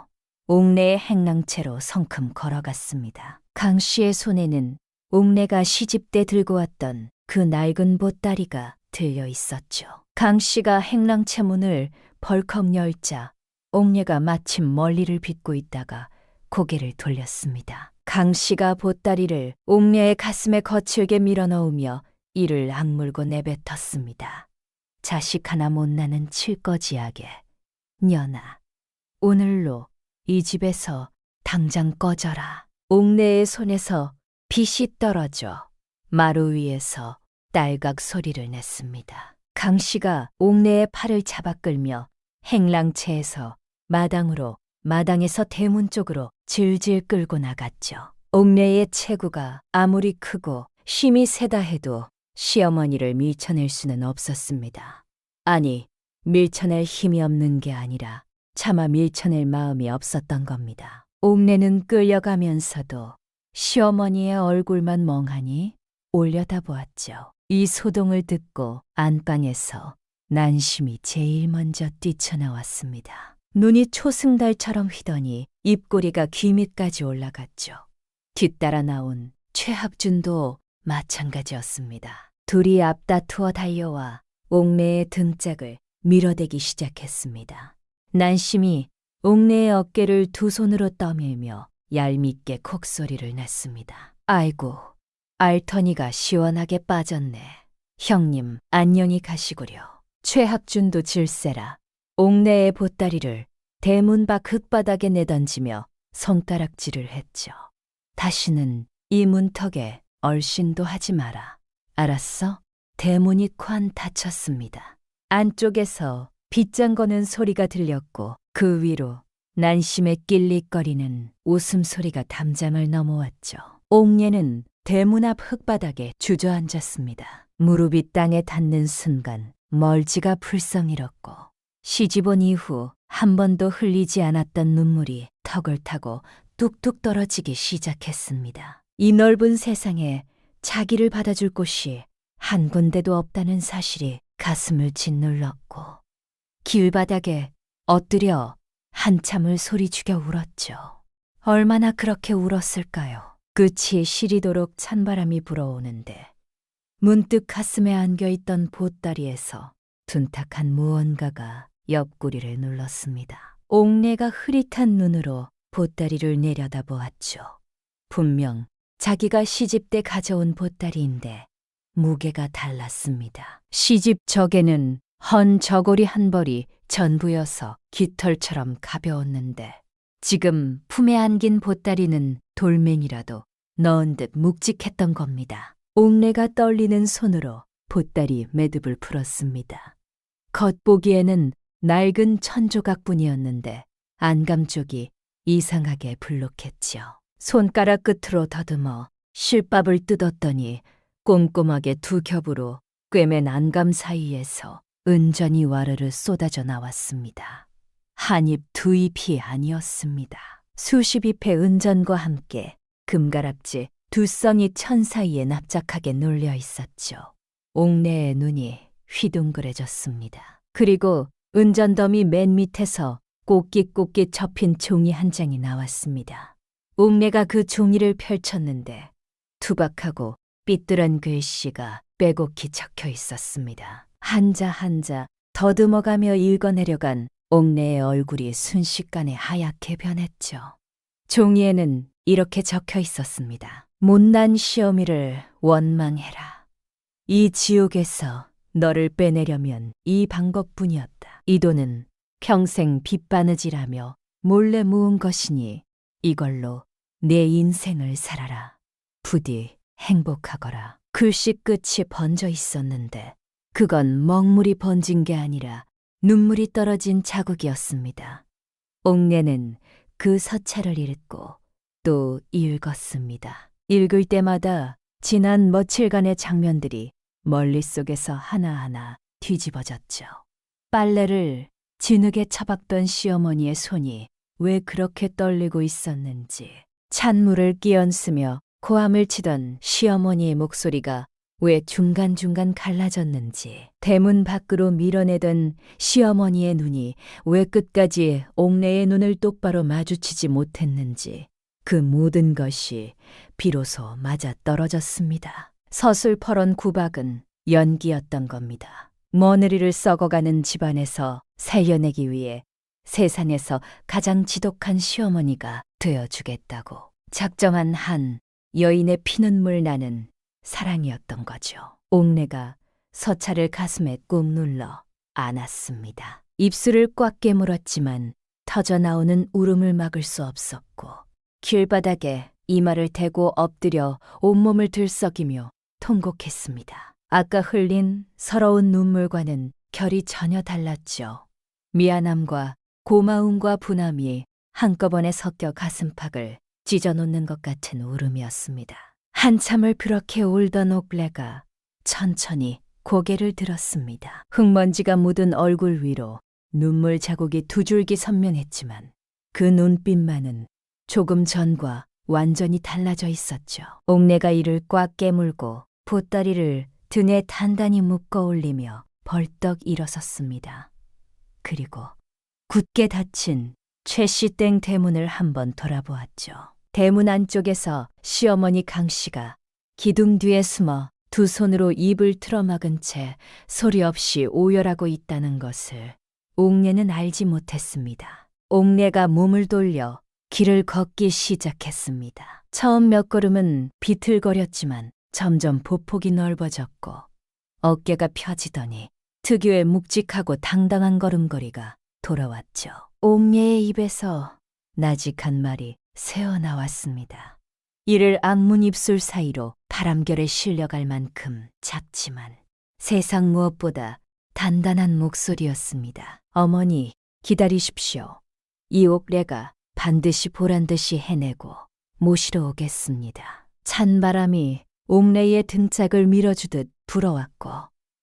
옥내의 행랑채로 성큼 걸어갔습니다. 강 씨의 손에는 옥내가 시집 때 들고 왔던 그 낡은 보따리가 들려 있었죠. 강 씨가 행랑채 문을 벌컥 열자 옥내가 마침 멀리를 빗고 있다가 고개를 돌렸습니다. 강 씨가 보따리를 옥내의 가슴에 거칠게 밀어넣으며 이를 악물고 내뱉었습니다. 자식 하나 못 나는 칠거지하게. 년아, 오늘로 이 집에서 당장 꺼져라. 옥내의 손에서 빛이 떨어져 마루 위에서 딸각 소리를 냈습니다. 강 씨가 옥내의 팔을 잡아 끌며 행랑채에서 마당으로 마당에서 대문 쪽으로 질질 끌고 나갔죠. 옥내의 체구가 아무리 크고 힘이 세다 해도 시어머니를 밀쳐낼 수는 없었습니다. 아니, 밀쳐낼 힘이 없는 게 아니라 차마 밀쳐낼 마음이 없었던 겁니다. 옥내는 끌려가면서도 시어머니의 얼굴만 멍하니 올려다보았죠. 이 소동을 듣고 안방에서 난심이 제일 먼저 뛰쳐나왔습니다. 눈이 초승달처럼 휘더니 입꼬리가 귀 밑까지 올라갔죠. 뒤따라 나온 최학준도 마찬가지였습니다. 둘이 앞다투어 달려와 옥내의 등짝을 밀어대기 시작했습니다. 난심이 옥내의 어깨를 두 손으로 떠밀며 얄밉게 콕소리를 냈습니다. 아이고, 알터니가 시원하게 빠졌네. 형님, 안녕히 가시구려. 최학준도 질세라 옥내의 보따리를 대문 밖 흙바닥에 내던지며 손가락질을 했죠. 다시는 이 문턱에 얼씬도 하지 마라. 알았어? 대문이 쾅 닫혔습니다. 안쪽에서 빗장 거는 소리가 들렸고 그 위로 난심의 낄릭거리는 웃음소리가 담장을 넘어왔죠. 옥례는 대문 앞 흙바닥에 주저앉았습니다. 무릎이 땅에 닿는 순간 멀지가 불성 일었고 시집 온 이후 한 번도 흘리지 않았던 눈물이 턱을 타고 뚝뚝 떨어지기 시작했습니다. 이 넓은 세상에 자기를 받아줄 곳이 한 군데도 없다는 사실이 가슴을 짓눌렀고 길바닥에 엎드려 한참을 소리 죽여 울었죠. 얼마나 그렇게 울었을까요? 끝이 시리도록 찬바람이 불어오는데 문득 가슴에 안겨있던 보따리에서 둔탁한 무언가가 옆구리를 눌렀습니다. 옥내가 흐릿한 눈으로 보따리를 내려다보았죠. 분명 자기가 시집 때 가져온 보따리인데 무게가 달랐습니다. 시집 저게는 헌 저고리 한 벌이 전부여서 깃털처럼 가벼웠는데 지금 품에 안긴 보따리는 돌멩이라도 넣은 듯 묵직했던 겁니다. 옥내가 떨리는 손으로 보따리 매듭을 풀었습니다. 겉보기에는 낡은 천조각뿐이었는데 안감 쪽이 이상하게 불룩했죠. 손가락 끝으로 더듬어 실밥을 뜯었더니 꼼꼼하게 두 겹으로 꿰맨 안감 사이에서 은전이 와르르 쏟아져 나왔습니다. 한 잎 두 잎이 아니었습니다. 수십 잎의 은전과 함께 금가락지 두 쌍이 천 사이에 납작하게 눌려 있었죠. 옥내의 눈이 휘둥그레졌습니다. 그리고 은전더미 맨 밑에서 꼭깃꼭깃 접힌 종이 한 장이 나왔습니다. 옥내가 그 종이를 펼쳤는데 투박하고 삐뚤한 글씨가 빼곡히 적혀 있었습니다. 한자 한자 더듬어가며 읽어내려간 옥내의 얼굴이 순식간에 하얗게 변했죠. 종이에는 이렇게 적혀 있었습니다. 못난 시어미를 원망해라. 이 지옥에서 너를 빼내려면 이 방법뿐이었다. 이 돈은 평생 빚바느질하며 몰래 모은 것이니 이걸로 내 인생을 살아라. 부디 행복하거라. 글씨 끝이 번져 있었는데 그건 먹물이 번진 게 아니라 눈물이 떨어진 자국이었습니다. 옥내는 그 서찰을 읽고 또 읽었습니다. 읽을 때마다 지난 며칠간의 장면들이 머릿속에서 하나하나 뒤집어졌죠. 빨래를 진흙에 처박던 시어머니의 손이 왜 그렇게 떨리고 있었는지, 찬물을 끼얹으며 고함을 치던 시어머니의 목소리가 왜 중간중간 갈라졌는지, 대문 밖으로 밀어내던 시어머니의 눈이 왜 끝까지 옥내의 눈을 똑바로 마주치지 못했는지, 그 모든 것이 비로소 맞아떨어졌습니다. 서슬퍼런 구박은 연기였던 겁니다. 며느리를 썩어가는 집안에서 살려내기 위해 세상에서 가장 지독한 시어머니가 되어주겠다고 작정한 한 여인의 피눈물 나는 사랑이었던 거죠. 옥내가 서찰을 가슴에 꾹 눌러 안았습니다. 입술을 꽉 깨물었지만 터져나오는 울음을 막을 수 없었고 길바닥에 이마를 대고 엎드려 온몸을 들썩이며 통곡했습니다. 아까 흘린 서러운 눈물과는 결이 전혀 달랐죠. 미안함과 고마움과 분함이 한꺼번에 섞여 가슴팍을 찢어놓는 것 같은 울음이었습니다. 한참을 그렇게 울던 옥내가 천천히 고개를 들었습니다. 흙먼지가 묻은 얼굴 위로 눈물 자국이 두 줄기 선명했지만 그 눈빛만은 조금 전과 완전히 달라져 있었죠. 옥내가 이를 꽉 깨물고 보따리를 등에 단단히 묶어 올리며 벌떡 일어섰습니다. 그리고 굳게 닫힌 최씨땡 대문을 한번 돌아보았죠. 대문 안쪽에서 시어머니 강씨가 기둥 뒤에 숨어 두 손으로 입을 틀어막은 채 소리 없이 오열하고 있다는 것을 옥내는 알지 못했습니다. 옥내가 몸을 돌려 길을 걷기 시작했습니다. 처음 몇 걸음은 비틀거렸지만 점점 보폭이 넓어졌고 어깨가 펴지더니 특유의 묵직하고 당당한 걸음걸이가 돌아왔죠. 옥내의 입에서 나직한 말이 새어나왔습니다. 이를 앞문 입술 사이로 바람결에 실려갈 만큼 작지만 세상 무엇보다 단단한 목소리였습니다. 어머니, 기다리십시오. 이 옥내가 반드시 보란듯이 해내고 모시러 오겠습니다. 찬바람이 옥내의 등짝을 밀어주듯 불어왔고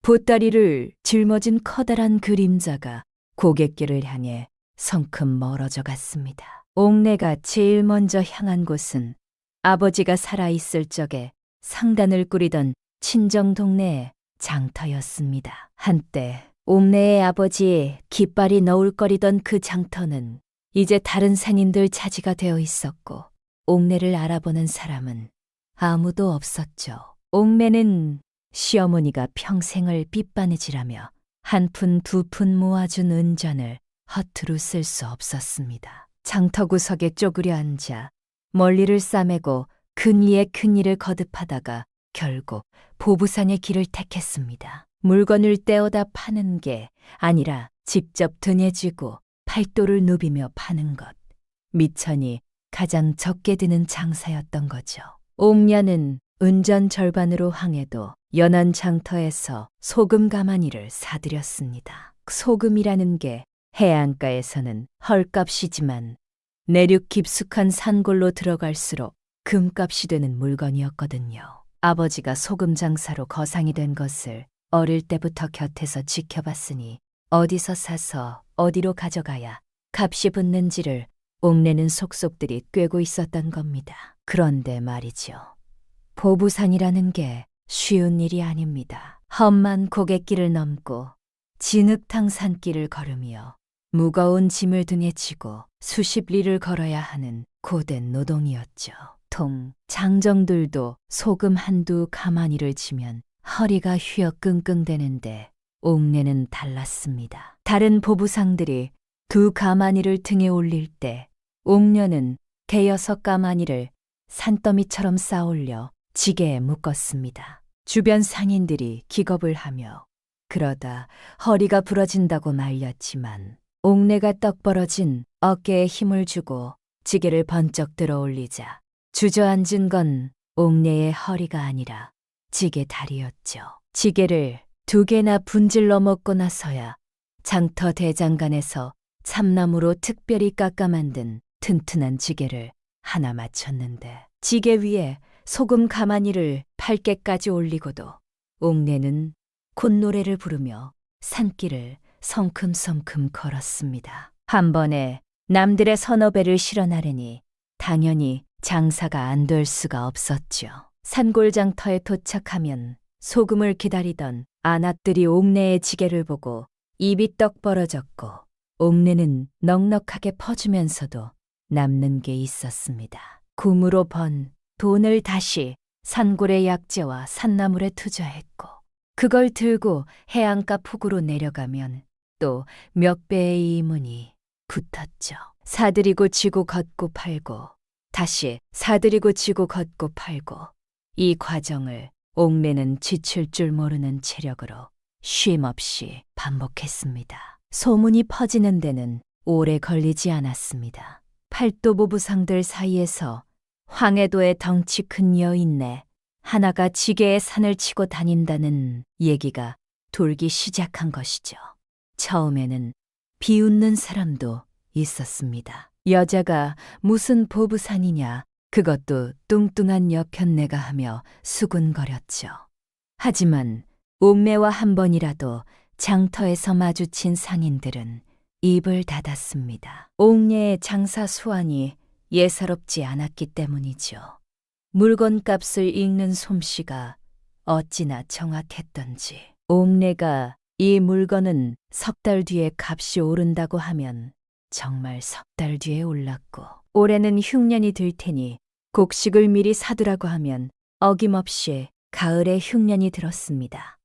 보따리를 짊어진 커다란 그림자가 고갯길을 향해 성큼 멀어져 갔습니다. 옥내가 제일 먼저 향한 곳은 아버지가 살아있을 적에 상단을 꾸리던 친정 동네의 장터였습니다. 한때 옥내의 아버지 깃발이 너울거리던 그 장터는 이제 다른 상인들 차지가 되어 있었고 옥내를 알아보는 사람은 아무도 없었죠. 옥내는 시어머니가 평생을 빚바느질하며 한 푼 두 푼 모아준 은전을 허투루 쓸 수 없었습니다. 장터 구석에 쪼그려 앉아 멀리를 싸매고 근위에 큰일을 거듭하다가 결국 보부상의 길을 택했습니다. 물건을 떼어다 파는 게 아니라 직접 등에 쥐고 팔도를 누비며 파는 것. 미천이 가장 적게 드는 장사였던 거죠. 옥녀는 은전 절반으로 항해도 연안 장터에서 소금 가마니를 사들였습니다. 소금이라는 게 해안가에서는 헐값이지만 내륙 깊숙한 산골로 들어갈수록 금값이 되는 물건이었거든요. 아버지가 소금 장사로 거상이 된 것을 어릴 때부터 곁에서 지켜봤으니 어디서 사서 어디로 가져가야 값이 붙는지를 옥내는 속속들이 꿰고 있었던 겁니다. 그런데 말이죠. 보부상이라는 게 쉬운 일이 아닙니다. 험한 고갯길을 넘고 진흙탕 산길을 걸으며 무거운 짐을 등에 지고 수십 리를 걸어야 하는 고된 노동이었죠. 통 장정들도 소금 한두 가마니를 지면 허리가 휘어 끙끙대는데 옥내는 달랐습니다. 다른 보부상들이 두 가마니를 등에 올릴 때 옥녀는 대여섯 가마니를 산더미처럼 쌓아올려 지게에 묶었습니다. 주변 상인들이 기겁을 하며 그러다 허리가 부러진다고 말렸지만 옥내가 떡 벌어진 어깨에 힘을 주고 지게를 번쩍 들어 올리자 주저앉은 건 옥내의 허리가 아니라 지게 다리였죠. 지게를 두 개나 분질러 먹고 나서야 장터 대장간에서 참나무로 특별히 깎아 만든 튼튼한 지게를 하나 맞췄는데 지게 위에 소금 가마니를 8개까지 올리고도 옥내는 콧노래를 부르며 산길을 성큼성큼 걸었습니다. 한 번에 남들의 서너 배를 실어 나르니 당연히 장사가 안 될 수가 없었죠. 산골장터에 도착하면 소금을 기다리던 아낙들이 옥내의 지게를 보고 입이 떡 벌어졌고 옥내는 넉넉하게 퍼주면서도 남는 게 있었습니다. 굼으로 번 돈을 다시 산골의 약재와 산나물에 투자했고 그걸 들고 해안가 폭으로 내려가면 또 몇 배의 이문이 붙었죠. 사들이고 지고 걷고 팔고 다시 사들이고 지고 걷고 팔고 이 과정을 옥내는 지칠 줄 모르는 체력으로 쉼없이 반복했습니다. 소문이 퍼지는 데는 오래 걸리지 않았습니다. 팔도보부상들 사이에서 황해도의 덩치 큰 여인네 하나가 지게에 산을 치고 다닌다는 얘기가 돌기 시작한 것이죠. 처음에는 비웃는 사람도 있었습니다. 여자가 무슨 보부상이냐, 그것도 뚱뚱한 여편네가 하며 수군거렸죠. 하지만 옥매와 한 번이라도 장터에서 마주친 상인들은 입을 닫았습니다. 옥내의 장사 수완이 예사롭지 않았기 때문이죠. 물건값을 읽는 솜씨가 어찌나 정확했던지. 옥내가 이 물건은 석 달 뒤에 값이 오른다고 하면 정말 석 달 뒤에 올랐고, 올해는 흉년이 들 테니 곡식을 미리 사두라고 하면 어김없이 가을에 흉년이 들었습니다.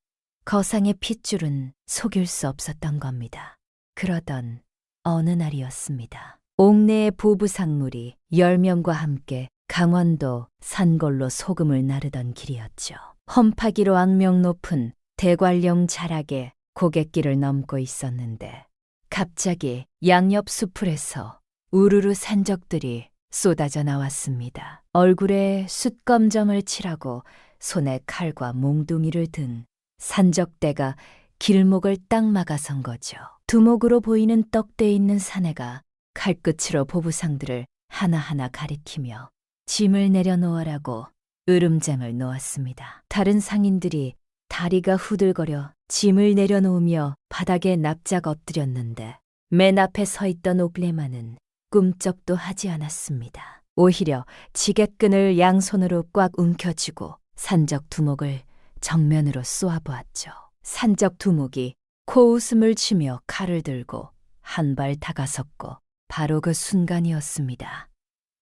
거상의 핏줄은 속일 수 없었던 겁니다. 그러던 어느 날이었습니다. 옥내의 보부상물이 10명과 함께 강원도 산골로 소금을 나르던 길이었죠. 험파기로 악명 높은 대관령 자락에 고갯길을 넘고 있었는데 갑자기 양옆 수풀에서 우르르 산적들이 쏟아져 나왔습니다. 얼굴에 숯검점을 칠하고 손에 칼과 몽둥이를 든 산적대가 길목을 딱 막아선 거죠. 두목으로 보이는 떡대 있는 사내가 칼끝으로 보부상들을 하나하나 가리키며 짐을 내려놓으라고 으름장을 놓았습니다. 다른 상인들이 다리가 후들거려 짐을 내려놓으며 바닥에 납작 엎드렸는데 맨 앞에 서 있던 옥레만은 꿈쩍도 하지 않았습니다. 오히려 지게끈을 양손으로 꽉 움켜쥐고 산적 두목을 정면으로 쏘아보았죠. 산적 두목이 코웃음을 치며 칼을 들고 한 발 다가섰고 바로 그 순간이었습니다.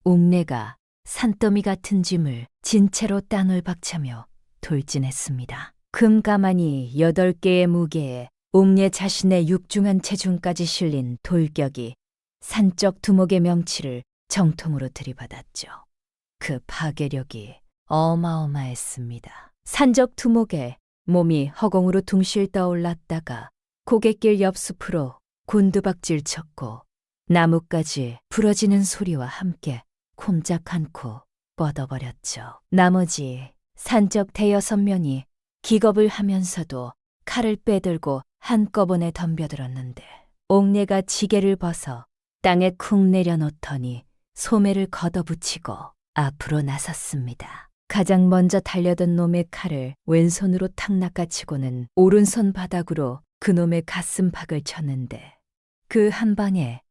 옥내가 산더미 같은 짐을 진채로 땅을 박차며 돌진했습니다. 금가마니 8개의 무게에 옥내 자신의 육중한 체중까지 실린 돌격이 산적 두목의 명치를 정통으로 들이받았죠. 그 파괴력이 어마어마했습니다. 산적 두목의 몸이 허공으로 둥실 떠올랐다가 고갯길 옆 숲으로 곤두박질 쳤고 나뭇가지 부러지는 소리와 함께 콤짝 않고 뻗어버렸죠. 나머지 산적 대여섯 명이 기겁을 하면서도 칼을 빼들고 한꺼번에 덤벼들었는데 옥내가 지게를 벗어 땅에 쿵 내려놓더니 소매를 걷어붙이고 앞으로 나섰습니다. 가장 먼저 달려든 놈의 칼을 왼손으로 탁 낚아치고는 오른손 바닥으로 그놈의 가슴팍을 쳤는데 그 한 방에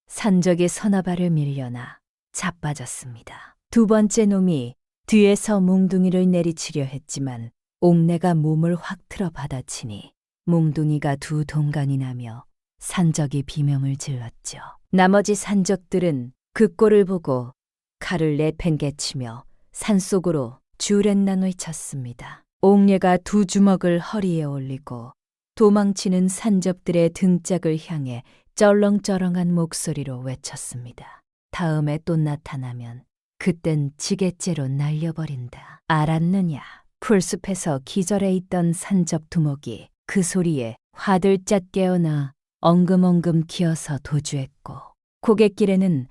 산적이 서너발을 밀려나 자빠졌습니다. 두 번째 놈이 뒤에서 몽둥이를 내리치려 했지만 옥내가 몸을 확 틀어 받아치니 몽둥이가 두 동강이 나며 산적이 비명을 질렀죠. 나머지 산적들은 그 꼴을 보고 칼을 내팽개치며 산속으로 주렛난을 쳤습니다. 옥내가 두 주먹을 허리에 올리고 도망치는 산적들의 등짝을 향해 쩔렁쩔렁한 목소리로 외쳤습니다. 다음에 또 나타나면 그땐 지게째로 날려버린다. 알았느냐? 풀숲에서 기절해 있던 산적 두목이 그 소리에 화들짝 깨어나 엉금엉금 기어서 도주했고 고갯길에는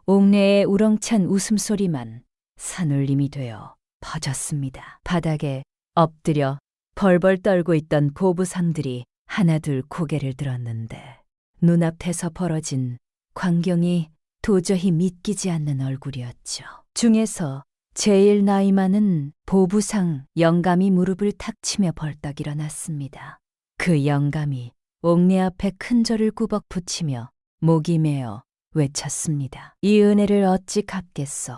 옥내의 우렁찬 웃음소리만 산울림이 되어 퍼졌습니다. 바닥에 엎드려 벌벌 떨고 있던 보부상들이 하나둘 고개를 들었는데 눈앞에서 벌어진 광경이 도저히 믿기지 않는 얼굴이었죠. 중에서 제일 나이 많은 보부상 영감이 무릎을 탁 치며 벌떡 일어났습니다. 그 영감이 옥내 앞에 큰 절을 꾸벅 붙이며 목이 메어 외쳤습니다. 이 은혜를 어찌 갚겠소.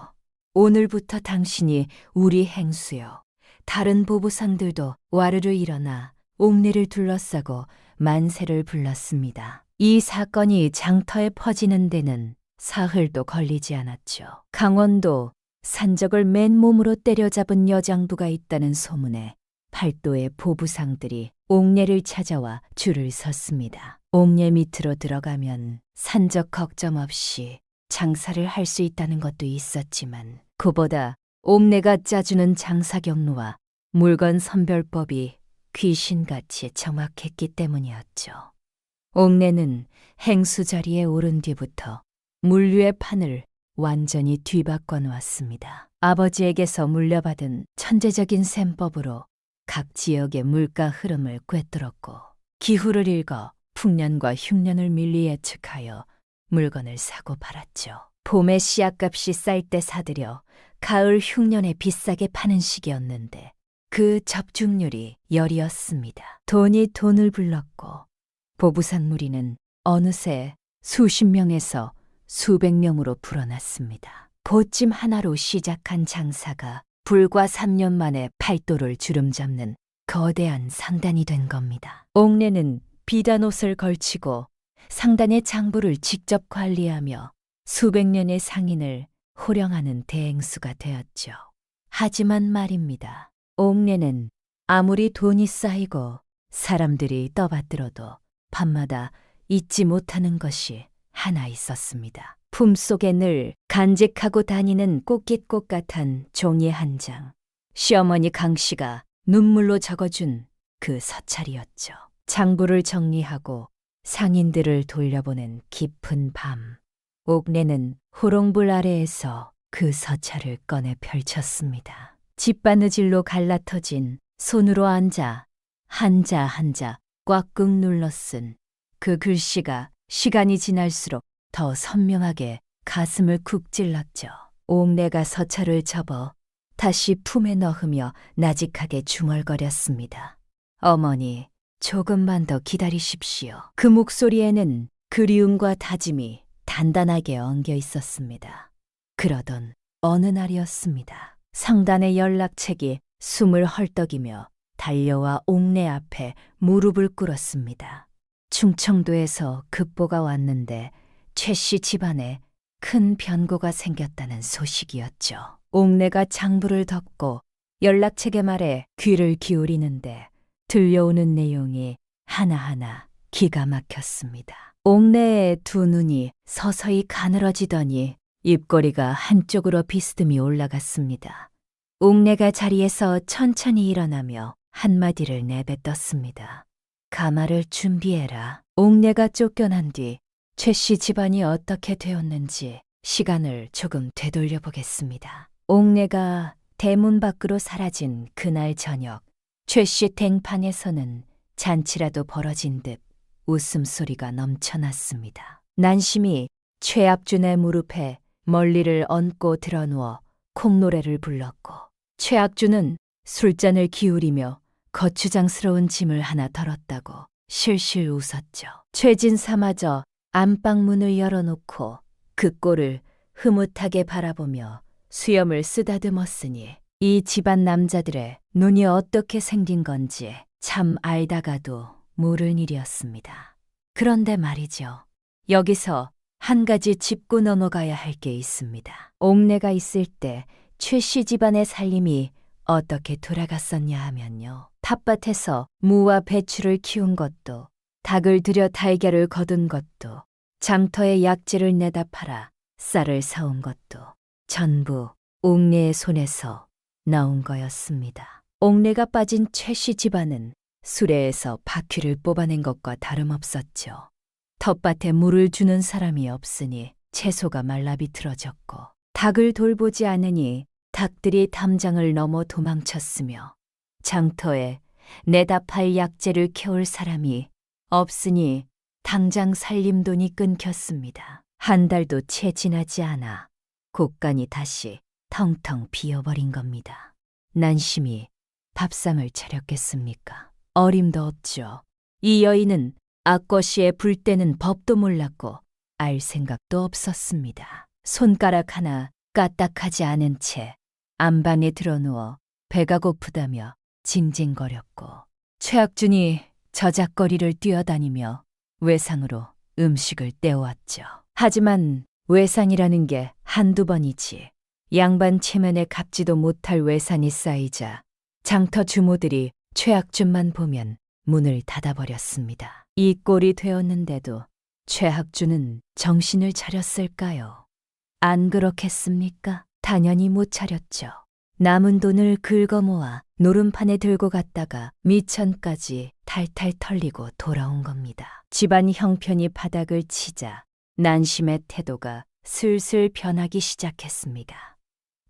오늘부터 당신이 우리 행수여. 다른 보부상들도 와르르 일어나 옥내를 둘러싸고 만세를 불렀습니다. 이 사건이 장터에 퍼지는 데는 사흘도 걸리지 않았죠. 강원도 산적을 맨몸으로 때려잡은 여장부가 있다는 소문에 팔도의 보부상들이 옥내를 찾아와 줄을 섰습니다. 옥내 밑으로 들어가면 산적 걱정 없이 장사를 할 수 있다는 것도 있었지만 그보다 옥내가 짜주는 장사 경로와 물건 선별법이 귀신같이 정확했기 때문이었죠. 옥내는 행수 자리에 오른 뒤부터 물류의 판을 완전히 뒤바꿔 놓았습니다. 아버지에게서 물려받은 천재적인 셈법으로 각 지역의 물가 흐름을 꿰뚫었고 기후를 읽어 풍년과 흉년을 밀리 예측하여 물건을 사고 팔았죠. 봄에 씨앗값이 쌀 때 사들여 가을 흉년에 비싸게 파는 시기였는데 그 접중률이 열이었습니다. 돈이 돈을 불렀고 보부상 무리는 어느새 수십 명에서 수백 명으로 불어났습니다. 보찜 하나로 시작한 장사가 불과 3년 만에 팔도를 주름잡는 거대한 상단이 된 겁니다. 옥내는 비단 옷을 걸치고 상단의 장부를 직접 관리하며 수백 년의 상인을 호령하는 대행수가 되었죠. 하지만 말입니다. 옥내는 아무리 돈이 쌓이고 사람들이 떠받들어도 밤마다 잊지 못하는 것이 하나 있었습니다. 품속에 늘 간직하고 다니는 꽃깃꽃 같은 종이 한 장. 시어머니 강씨가 눈물로 적어준 그 서찰이었죠. 장부를 정리하고 상인들을 돌려보낸 깊은 밤. 옥내는 호롱불 아래에서 그 서찰을 꺼내 펼쳤습니다. 짓바느질로 갈라터진 손으로 앉아 한자 한자 꽉꾹 눌러 쓴 그 글씨가 시간이 지날수록 더 선명하게 가슴을 쿡 찔렀죠. 옥내가 서찰을 접어 다시 품에 넣으며 나직하게 중얼거렸습니다. 어머니, 조금만 더 기다리십시오. 그 목소리에는 그리움과 다짐이 단단하게 엉겨 있었습니다. 그러던 어느 날이었습니다. 상단의 연락책이 숨을 헐떡이며 달려와 옥내 앞에 무릎을 꿇었습니다. 충청도에서 급보가 왔는데 최 씨 집안에 큰 변고가 생겼다는 소식이었죠. 옥내가 장부를 덮고 연락책의 말에 귀를 기울이는데 들려오는 내용이 하나하나 기가 막혔습니다. 옥내의 두 눈이 서서히 가늘어지더니 입꼬리가 한쪽으로 비스듬히 올라갔습니다. 옥내가 자리에서 천천히 일어나며 한마디를 내뱉었습니다. 가마를 준비해라. 옥내가 쫓겨난 뒤 최 씨 집안이 어떻게 되었는지 시간을 조금 되돌려 보겠습니다. 옥내가 대문 밖으로 사라진 그날 저녁, 최 씨 댕판에서는 잔치라도 벌어진 듯 웃음소리가 넘쳐났습니다. 난심이 최압준의 무릎에 멀리를 얹고 드러누워 콩노래를 불렀고, 최압준은 술잔을 기울이며 거추장스러운 짐을 하나 덜었다고 실실 웃었죠. 최진사마저 안방문을 열어놓고 그 꼴을 흐뭇하게 바라보며 수염을 쓰다듬었으니 이 집안 남자들의 눈이 어떻게 생긴 건지 참 알다가도 모를 일이었습니다. 그런데 말이죠. 여기서 한 가지 짚고 넘어가야 할 게 있습니다. 옥내가 있을 때 최 씨 집안의 살림이 어떻게 돌아갔었냐 하면요. 텃밭에서 무와 배추를 키운 것도, 닭을 들여 달걀을 거둔 것도, 장터에 약재를 내다 팔아 쌀을 사온 것도 전부 옥내의 손에서 나온 거였습니다. 옥내가 빠진 최 씨 집안은 수레에서 바퀴를 뽑아낸 것과 다름없었죠. 텃밭에 물을 주는 사람이 없으니 채소가 말라 비틀어졌고, 닭을 돌보지 않으니 닭들이 담장을 넘어 도망쳤으며, 장터에 내다 팔 약재를 캐올 사람이 없으니 당장 살림돈이 끊겼습니다. 한 달도 채 지나지 않아 곳간이 다시 텅텅 비어버린 겁니다. 난심히 밥상을 차렸겠습니까? 어림도 없죠. 이 여인은 악거시에 불 때는 법도 몰랐고 알 생각도 없었습니다. 손가락 하나 까딱하지 않은 채 안방에 들어누워 배가 고프다며 징징거렸고, 최악준이 저작거리를 뛰어다니며 외상으로 음식을 떼어왔죠. 하지만 외상이라는 게 한두 번이지 양반 체면에 갚지도 못할 외상이 쌓이자 장터 주모들이 최악준만 보면 문을 닫아버렸습니다. 이 꼴이 되었는데도 최악준은 정신을 차렸을까요? 안 그렇겠습니까? 당연히 못 차렸죠. 남은 돈을 긁어모아 노름판에 들고 갔다가 미천까지 탈탈 털리고 돌아온 겁니다. 집안 형편이 바닥을 치자 난심의 태도가 슬슬 변하기 시작했습니다.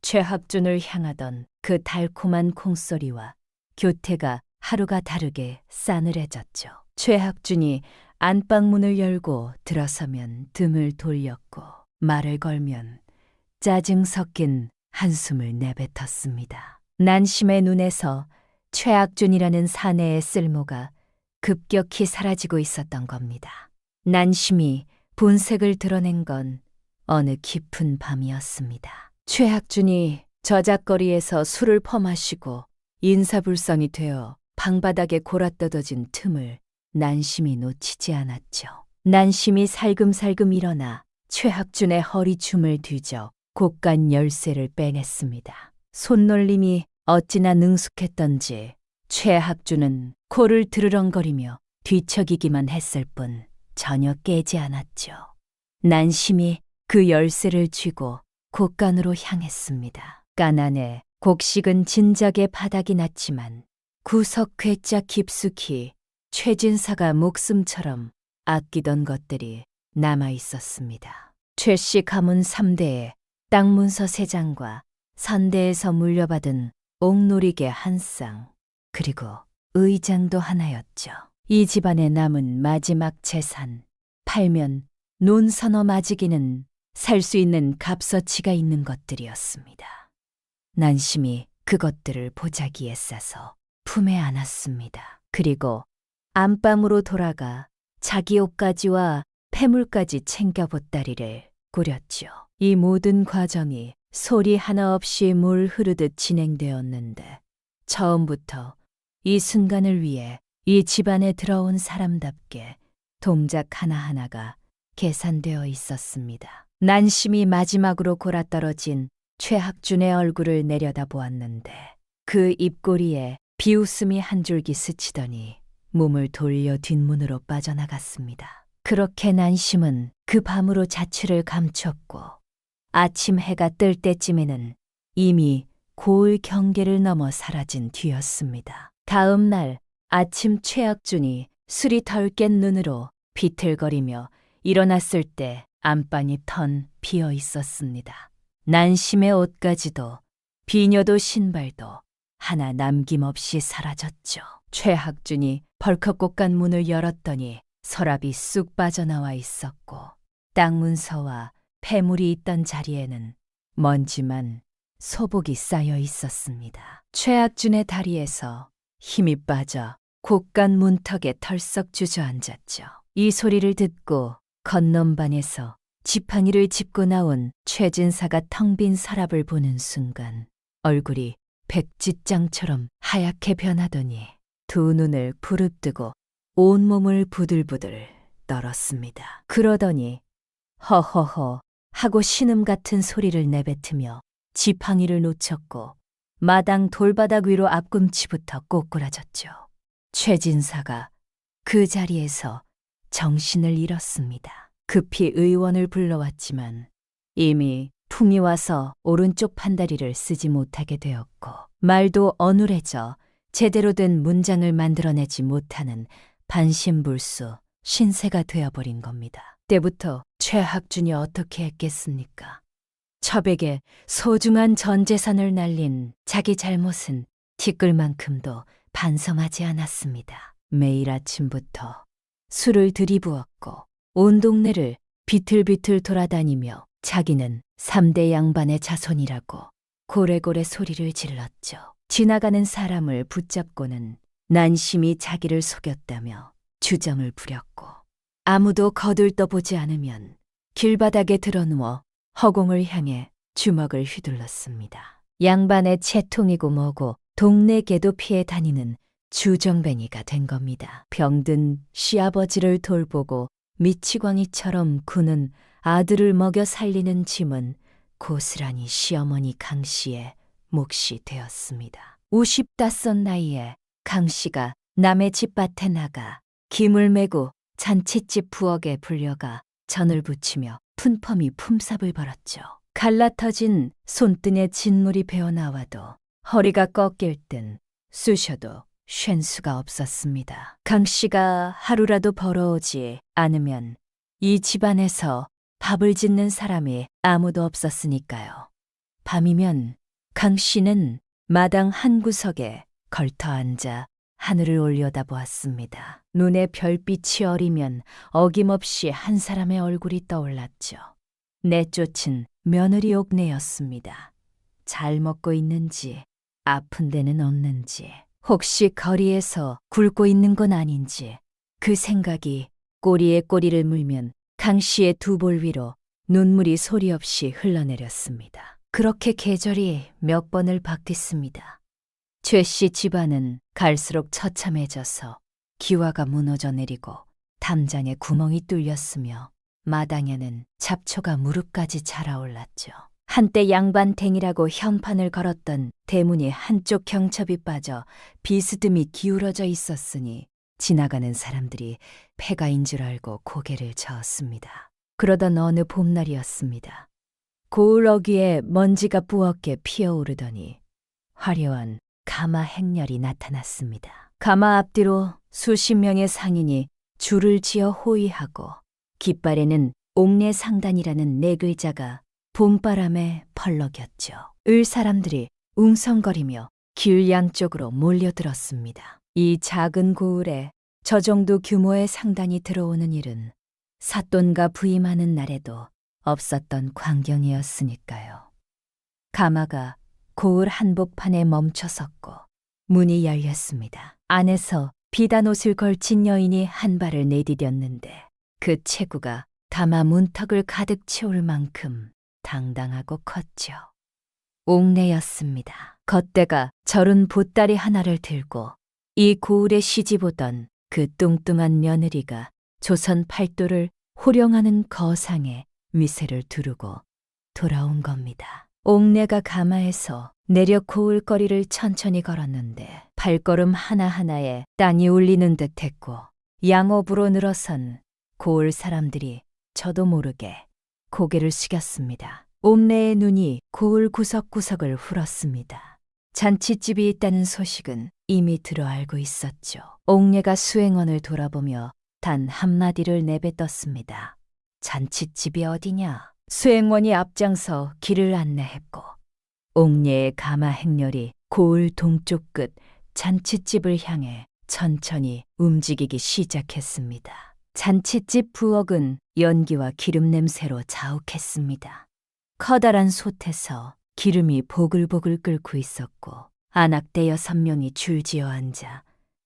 최학준을 향하던 그 달콤한 콩소리와 교태가 하루가 다르게 싸늘해졌죠. 최학준이 안방문을 열고 들어서면 등을 돌렸고 말을 걸면 짜증 섞인 한숨을 내뱉었습니다. 난심의 눈에서 최학준이라는 사내의 쓸모가 급격히 사라지고 있었던 겁니다. 난심이 본색을 드러낸 건 어느 깊은 밤이었습니다. 최학준이 저작거리에서 술을 퍼마시고 인사불성이 되어 방바닥에 골아떠져진 틈을 난심히 놓치지 않았죠. 난심히 살금살금 일어나 최학준의 허리춤을 뒤져 곳간 열쇠를 빼냈습니다. 손놀림이 어찌나 능숙했던지 최학준은 코를 드르렁거리며 뒤척이기만 했을 뿐 전혀 깨지 않았죠. 난심히 그 열쇠를 쥐고 곳간으로 향했습니다. 간 안에 곡식은 진작에 바닥이 났지만 구석 괴짜 깊숙이 최진사가 목숨처럼 아끼던 것들이 남아 있었습니다. 최씨 가문 3대의 땅 문서 3장과 선대에서 물려받은 옥놀이개 한 쌍, 그리고 의장도 하나였죠. 이 집안에 남은 마지막 재산, 팔면 논 서너 마지기는 살 수 있는 값어치가 있는 것들이었습니다. 난심히 그것들을 보자기에 싸서 품에 안았습니다. 그리고 안방으로 돌아가 자기 옷가지와 폐물까지 챙겨보따리를 꾸렸죠. 이 모든 과정이 소리 하나 없이 물 흐르듯 진행되었는데 처음부터 이 순간을 위해 이 집안에 들어온 사람답게 동작 하나하나가 계산되어 있었습니다. 난심히 마지막으로 골아떨어진 최학준의 얼굴을 내려다보았는데 그 입꼬리에 비웃음이 한 줄기 스치더니 몸을 돌려 뒷문으로 빠져나갔습니다. 그렇게 난심은 그 밤으로 자취를 감췄고 아침 해가 뜰 때쯤에는 이미 고을 경계를 넘어 사라진 뒤였습니다. 다음 날 아침 최학준이 술이 덜 깬 눈으로 비틀거리며 일어났을 때 안방이 턴 비어 있었습니다. 난심의 옷가지도 비녀도 신발도 하나 남김없이 사라졌죠. 최학준이 벌컥 곳간 문을 열었더니 서랍이 쑥 빠져나와 있었고 땅 문서와 폐물이 있던 자리에는 먼지만 소복이 쌓여 있었습니다. 최학준의 다리에서 힘이 빠져 곳간 문턱에 털썩 주저앉았죠. 이 소리를 듣고 건넌반에서 지팡이를 짚고 나온 최진사가 텅 빈 서랍을 보는 순간 얼굴이 백지장처럼 하얗게 변하더니 두 눈을 부릅뜨고 온몸을 부들부들 떨었습니다. 그러더니 허허허 하고 신음 같은 소리를 내뱉으며 지팡이를 놓쳤고 마당 돌바닥 위로 앞꿈치부터 꼬꾸라졌죠. 최진사가 그 자리에서 정신을 잃었습니다. 급히 의원을 불러왔지만 이미 풍이 와서 오른쪽 판다리를 쓰지 못하게 되었고 말도 어눌해져 제대로 된 문장을 만들어내지 못하는 반신불수 신세가 되어버린 겁니다. 때부터 최학준이 어떻게 했겠습니까? 첩에게 소중한 전 재산을 날린 자기 잘못은 티끌만큼도 반성하지 않았습니다. 매일 아침부터 술을 들이부었고 온 동네를 비틀비틀 돌아다니며 자기는 3대 양반의 자손이라고 고래고래 소리를 질렀죠. 지나가는 사람을 붙잡고는 난심히 자기를 속였다며 주정을 부렸고 아무도 거들떠보지 않으면 길바닥에 드러누워 허공을 향해 주먹을 휘둘렀습니다. 양반의 채통이고 뭐고 동네 개도 피해 다니는 주정뱅이가 된 겁니다. 병든 시아버지를 돌보고 미치광이처럼 구는 아들을 먹여 살리는 짐은 고스란히 시어머니 강씨의 몫이 되었습니다. 55 나이에 강씨가 남의 집밭에 나가 김을 메고 잔칫집 부엌에 불려가 전을 부치며 푼펌이 품삯을 벌었죠. 갈라터진 손등에 진물이 배어나와도 허리가 꺾일 듯 쑤셔도 쉰 수가 없었습니다. 강씨가 하루라도 벌어오지 않으면 이 집안에서 밥을 짓는 사람이 아무도 없었으니까요. 밤이면 강씨는 마당 한 구석에 걸터 앉아 하늘을 올려다보았습니다. 눈에 별빛이 어리면 어김없이 한 사람의 얼굴이 떠올랐죠. 내쫓은 며느리 옥내였습니다. 잘 먹고 있는지 아픈 데는 없는지 혹시 거리에서 굴고 있는 건 아닌지 그 생각이 꼬리에 꼬리를 물면 강 씨의 두 볼 위로 눈물이 소리 없이 흘러내렸습니다. 그렇게 계절이 몇 번을 바뀌었습니다. 최 씨 집안은 갈수록 처참해져서 기와가 무너져 내리고 담장에 구멍이 뚫렸으며 마당에는 잡초가 무릎까지 자라올랐죠. 한때 양반탱이라고 형판을 걸었던 대문이 한쪽 경첩이 빠져 비스듬히 기울어져 있었으니 지나가는 사람들이 폐가인 줄 알고 고개를 저었습니다. 그러던 어느 봄날이었습니다. 고을 어귀에 먼지가 뿌옇게 피어오르더니 화려한 가마 행렬이 나타났습니다. 가마 앞뒤로 수십 명의 상인이 줄을 지어 호위하고 깃발에는 옥내상단이라는 네 글자가 봄바람에 펄럭였죠. 을 사람들이 웅성거리며 길 양쪽으로 몰려들었습니다. 이 작은 고을에 저 정도 규모의 상단이 들어오는 일은 삿돈과 부임하는 날에도 없었던 광경이었으니까요. 가마가 고을 한복판에 멈춰섰고 문이 열렸습니다. 안에서 비단 옷을 걸친 여인이 한 발을 내디뎠는데 그 체구가 다마 문턱을 가득 채울 만큼 당당하고 컸죠. 옥내였습니다. 겉대가 절은 보따리 하나를 들고 이 고을에 시집오던 그 뚱뚱한 며느리가 조선 팔도를 호령하는 거상에 미세를 두르고 돌아온 겁니다. 옥내가 가마에서 내려 고을 거리를 천천히 걸었는데 발걸음 하나하나에 땅이 울리는 듯했고 양업으로 늘어선 고을 사람들이 저도 모르게 고개를 숙였습니다. 옥내의 눈이 고을 구석구석을 훑었습니다. 잔치집이 있다는 소식은 이미 들어 알고 있었죠. 옥내가 수행원을 돌아보며 단 한마디를 내뱉었습니다. 잔치집이 어디냐? 수행원이 앞장서 길을 안내했고 옥내의 가마 행렬이 고을 동쪽 끝 잔치집을 향해 천천히 움직이기 시작했습니다. 잔치집 부엌은 연기와 기름 냄새로 자욱했습니다. 커다란 솥에서 기름이 보글보글 끓고 있었고 안악대 6명이 줄지어 앉아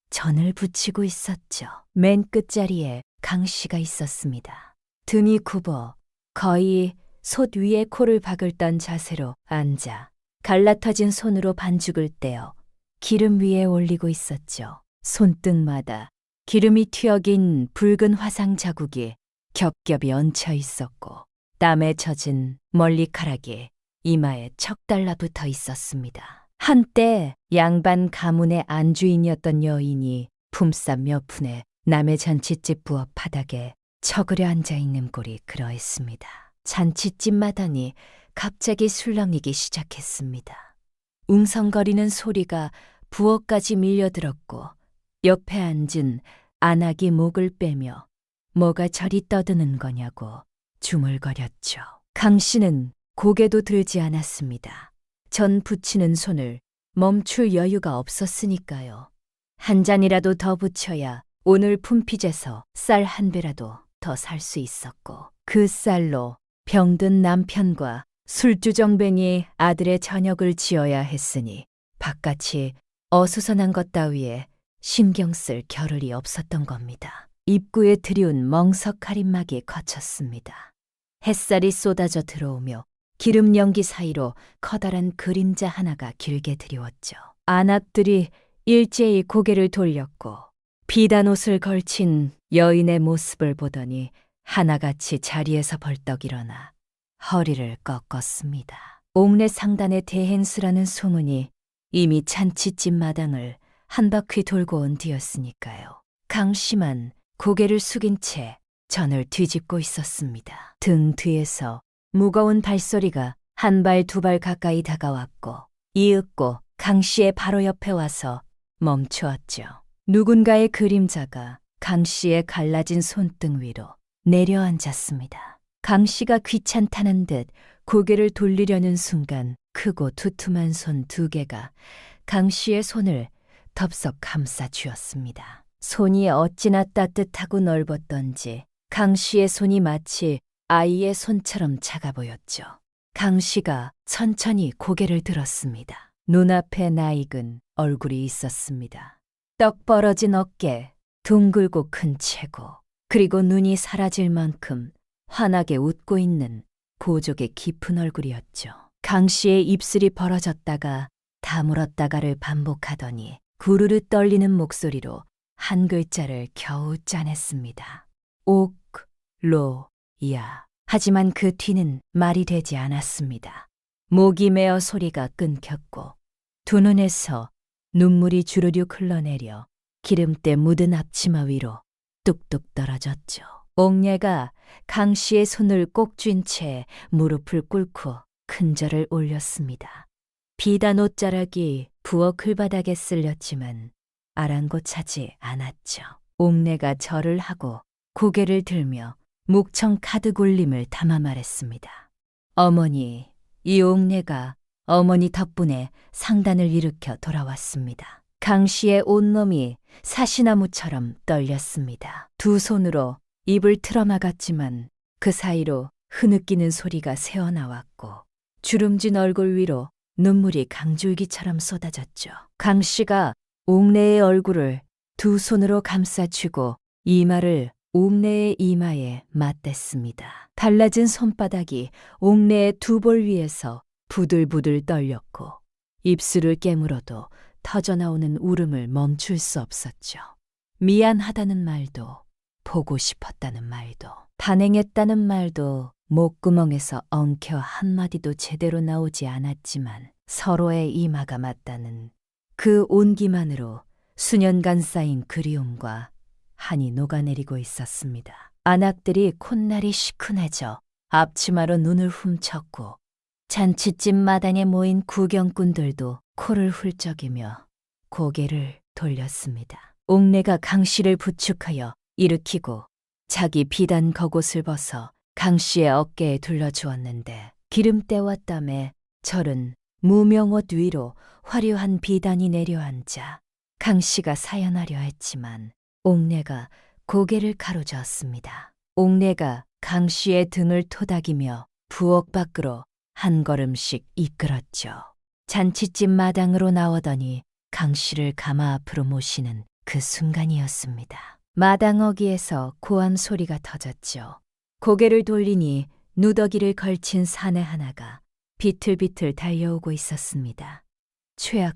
전을 부치고 있었죠. 맨 끝자리에 강 씨가 있었습니다. 등이 굽어 거의 솥 위에 코를 박을던 자세로 앉아 갈라터진 손으로 반죽을 떼어 기름 위에 올리고 있었죠. 손등마다 기름이 튀어긴 붉은 화상 자국이 겹겹이 얹혀 있었고 땀에 젖은 멀리카락이 이마에 척 달라붙어 있었습니다. 한때 양반 가문의 안주인이었던 여인이 품삯 몇 푼에 남의 잔치집 부엌 바닥에 처그려 앉아있는 꼴이 그러했습니다. 잔치집 마당이 갑자기 술렁이기 시작했습니다. 웅성거리는 소리가 부엌까지 밀려들었고 옆에 앉은 안악이 목을 빼며 뭐가 저리 떠드는 거냐고 중얼거렸죠. 강 씨는 고개도 들지 않았습니다. 전 부치는 손을 멈출 여유가 없었으니까요. 한 잔이라도 더 부쳐야 오늘 품핏에서 쌀 한 배라도 더 살 수 있었고 그 쌀로 병든 남편과 술주정뱅이 아들의 저녁을 지어야 했으니 바깥이 어수선한 것 따위에 신경 쓸 겨를이 없었던 겁니다. 입구에 들이운 멍석 가림막이 거쳤습니다. 햇살이 쏟아져 들어오며 기름 연기 사이로 커다란 그림자 하나가 길게 드리웠죠. 안악들이 일제히 고개를 돌렸고 비단 옷을 걸친 여인의 모습을 보더니 하나같이 자리에서 벌떡 일어나 허리를 꺾었습니다. 옥내 상단의 대행수라는 소문이 이미 잔치집 마당을 한 바퀴 돌고 온 뒤였으니까요. 강 씨만 고개를 숙인 채 전을 뒤집고 있었습니다. 등 뒤에서 무거운 발소리가 한 발 두 발 가까이 다가왔고 이윽고 강 씨의 바로 옆에 와서 멈추었죠. 누군가의 그림자가 강 씨의 갈라진 손등 위로 내려앉았습니다. 강 씨가 귀찮다는 듯 고개를 돌리려는 순간 크고 두툼한 손 두 개가 강 씨의 손을 덥석 감싸 쥐었습니다. 손이 어찌나 따뜻하고 넓었던지 강 씨의 손이 마치 아이의 손처럼 작아 보였죠. 강 씨가 천천히 고개를 들었습니다. 눈앞에 낯익은 얼굴이 있었습니다. 떡 벌어진 어깨, 둥글고 큰 체구, 그리고 눈이 사라질 만큼 환하게 웃고 있는 고족의 깊은 얼굴이었죠. 강 씨의 입술이 벌어졌다가 다물었다가를 반복하더니 구르르 떨리는 목소리로 한 글자를 겨우 짜냈습니다. 옥로야. 하지만 그 뒤는 말이 되지 않았습니다. 목이 메어 소리가 끊겼고 두 눈에서 눈물이 주르륵 흘러내려 기름때 묻은 앞치마 위로 뚝뚝 떨어졌죠. 옥례가 강 씨의 손을 꼭 쥔 채 무릎을 꿇고 큰절을 올렸습니다. 비단 옷자락이 부엌 글바닥에 쓸렸지만 아랑곳하지 않았죠. 옥례가 절을 하고 고개를 들며 묵청 가득 울림을 담아 말했습니다. 어머니, 이 옥례가 어머니 덕분에 상단을 일으켜 돌아왔습니다. 강 씨의 온몸이 사시나무처럼 떨렸습니다. 두 손으로 입을 틀어막았지만 그 사이로 흐느끼는 소리가 새어나왔고 주름진 얼굴 위로 눈물이 강줄기처럼 쏟아졌죠. 강 씨가 옥례의 얼굴을 두 손으로 감싸쥐고 이마를 옥례의 이마에 맞댔습니다. 달라진 손바닥이 옥례의 두 볼 위에서 부들부들 떨렸고 입술을 깨물어도 터져나오는 울음을 멈출 수 없었죠. 미안하다는 말도 보고 싶었다는 말도 반행했다는 말도 목구멍에서 엉켜 한마디도 제대로 나오지 않았지만 서로의 이마가 맞다는 그 온기만으로 수년간 쌓인 그리움과 한이 녹아내리고 있었습니다. 안악들이 콧날이 시큰해져 앞치마로 눈을 훔쳤고 잔치집 마당에 모인 구경꾼들도 코를 훌쩍이며 고개를 돌렸습니다. 옥례가 강 씨를 부축하여 일으키고 자기 비단 겉옷을 벗어 강 씨의 어깨에 둘러주었는데 기름때와 땀에 절은 무명옷 위로 화려한 비단이 내려앉아 강 씨가 사연하려 했지만 옥례가 고개를 가로저었습니다. 옥례가 강 씨의 등을 토닥이며 부엌 밖으로 한 걸음씩 이끌었죠. 잔치집 마당으로 나오더니 강 씨를 가마 앞으로 모시는 그 순간이었습니다. 마당 어귀에서 고함 소리가 터졌죠. 고개를 돌리니 누더기를 걸친 사내 하나가 비틀비틀 달려오고 있었습니다.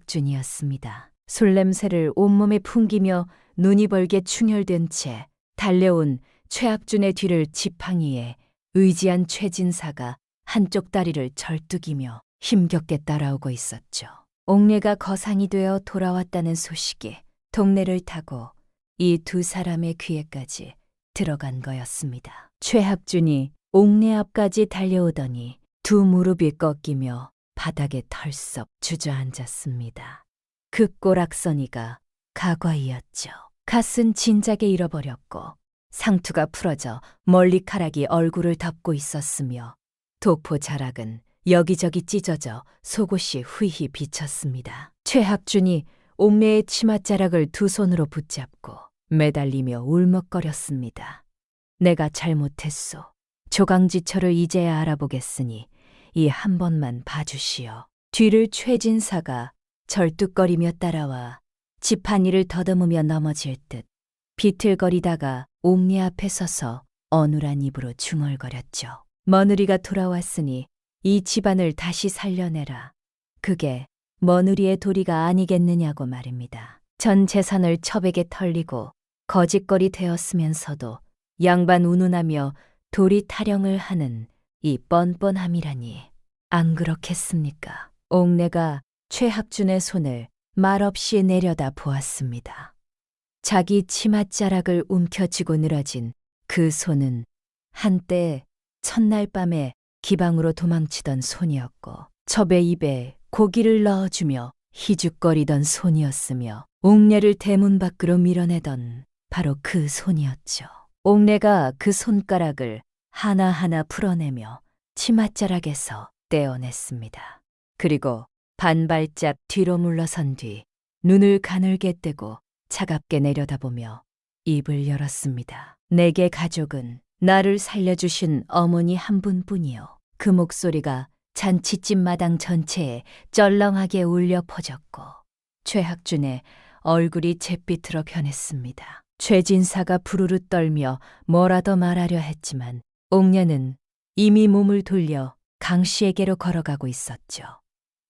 최학준이었습니다. 술냄새를 온몸에 풍기며 눈이 벌게 충혈된 채 달려온 최학준의 뒤를 지팡이에 의지한 최진사가 한쪽 다리를 절뚝이며 힘겹게 따라오고 있었죠. 옥례가 거상이 되어 돌아왔다는 소식이 동네를 타고 이 두 사람의 귀에까지 들어간 거였습니다. 최학준이 옥례 앞까지 달려오더니 두 무릎이 꺾이며 바닥에 털썩 주저앉았습니다. 그 꼬락서니가 가과이었죠. 갓은 진작에 잃어버렸고 상투가 풀어져 멀리카락이 얼굴을 덮고 있었으며 도포 자락은 여기저기 찢어져 속옷이 후히 비쳤습니다. 최학준이 옥례의 치맛자락을 두 손으로 붙잡고 매달리며 울먹거렸습니다. 내가 잘못했소. 조강지처를 이제야 알아보겠으니 이 한 번만 봐주시오. 뒤를 최진사가 절뚝거리며 따라와 지팡이를 더듬으며 넘어질 듯 비틀거리다가 옥례 앞에 서서 어눌한 입으로 중얼거렸죠. 며느리가 돌아왔으니 이 집안을 다시 살려내라. 그게 며느리의 도리가 아니겠느냐고 말입니다. 전 재산을 첩에게 털리고 거짓거리 되었으면서도 양반 운운하며 도리 타령을 하는 이 뻔뻔함이라니 안 그렇겠습니까? 옥례가 최학준의 손을 말없이 내려다 보았습니다. 자기 치맛자락을 움켜쥐고 늘어진 그 손은 한때 첫날 밤에 기방으로 도망치던 손이었고 첩의 입에 고기를 넣어주며 희죽거리던 손이었으며 옥례를 대문 밖으로 밀어내던 바로 그 손이었죠. 옥례가 그 손가락을 하나하나 풀어내며 치맛자락에서 떼어냈습니다. 그리고 반발짝 뒤로 물러선 뒤 눈을 가늘게 뜨고 차갑게 내려다보며 입을 열었습니다. 내게 가족은 나를 살려주신 어머니 한 분뿐이요. 그 목소리가 잔치집 마당 전체에 쩔렁하게 울려 퍼졌고 최학준의 얼굴이 잿빛으로 변했습니다. 최진사가 부르르 떨며 뭐라도 말하려 했지만 옥녀는 이미 몸을 돌려 강 씨에게로 걸어가고 있었죠.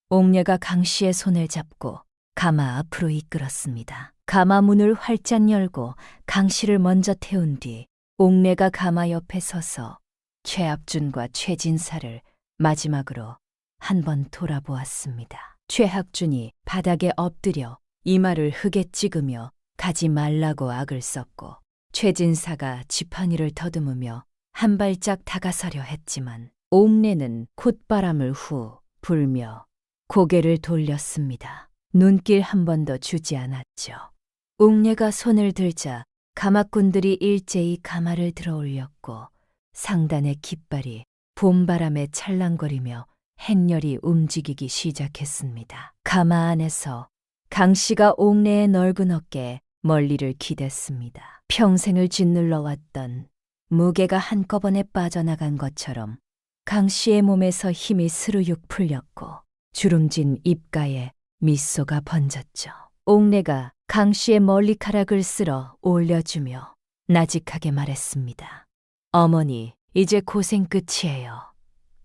옥녀가 강 씨의 손을 잡고 가마 앞으로 이끌었습니다. 가마 문을 활짝 열고 강 씨를 먼저 태운 뒤 옥녀가 가마 옆에 서서 최학준과 최진사를 마지막으로 한 번 돌아보았습니다. 최학준이 바닥에 엎드려 이마를 흙에 찍으며 가지 말라고 악을 썼고, 최진사가 지팡이를 더듬으며 한 발짝 다가서려 했지만 옥내는 콧바람을 후 불며 고개를 돌렸습니다. 눈길 한 번도 주지 않았죠. 옥내가 손을 들자 가마꾼들이 일제히 가마를 들어 올렸고 상단의 깃발이 봄바람에 찰랑거리며 햇열이 움직이기 시작했습니다. 가마 안에서 강 씨가 옥내의 넓은 어깨에 멀리를 기댔습니다. 평생을 짓눌러 왔던 무게가 한꺼번에 빠져나간 것처럼 강 씨의 몸에서 힘이 스르륵 풀렸고 주름진 입가에 미소가 번졌죠. 옥내가 강 씨의 머리카락을 쓸어 올려주며 나직하게 말했습니다. 어머니, 이제 고생 끝이에요.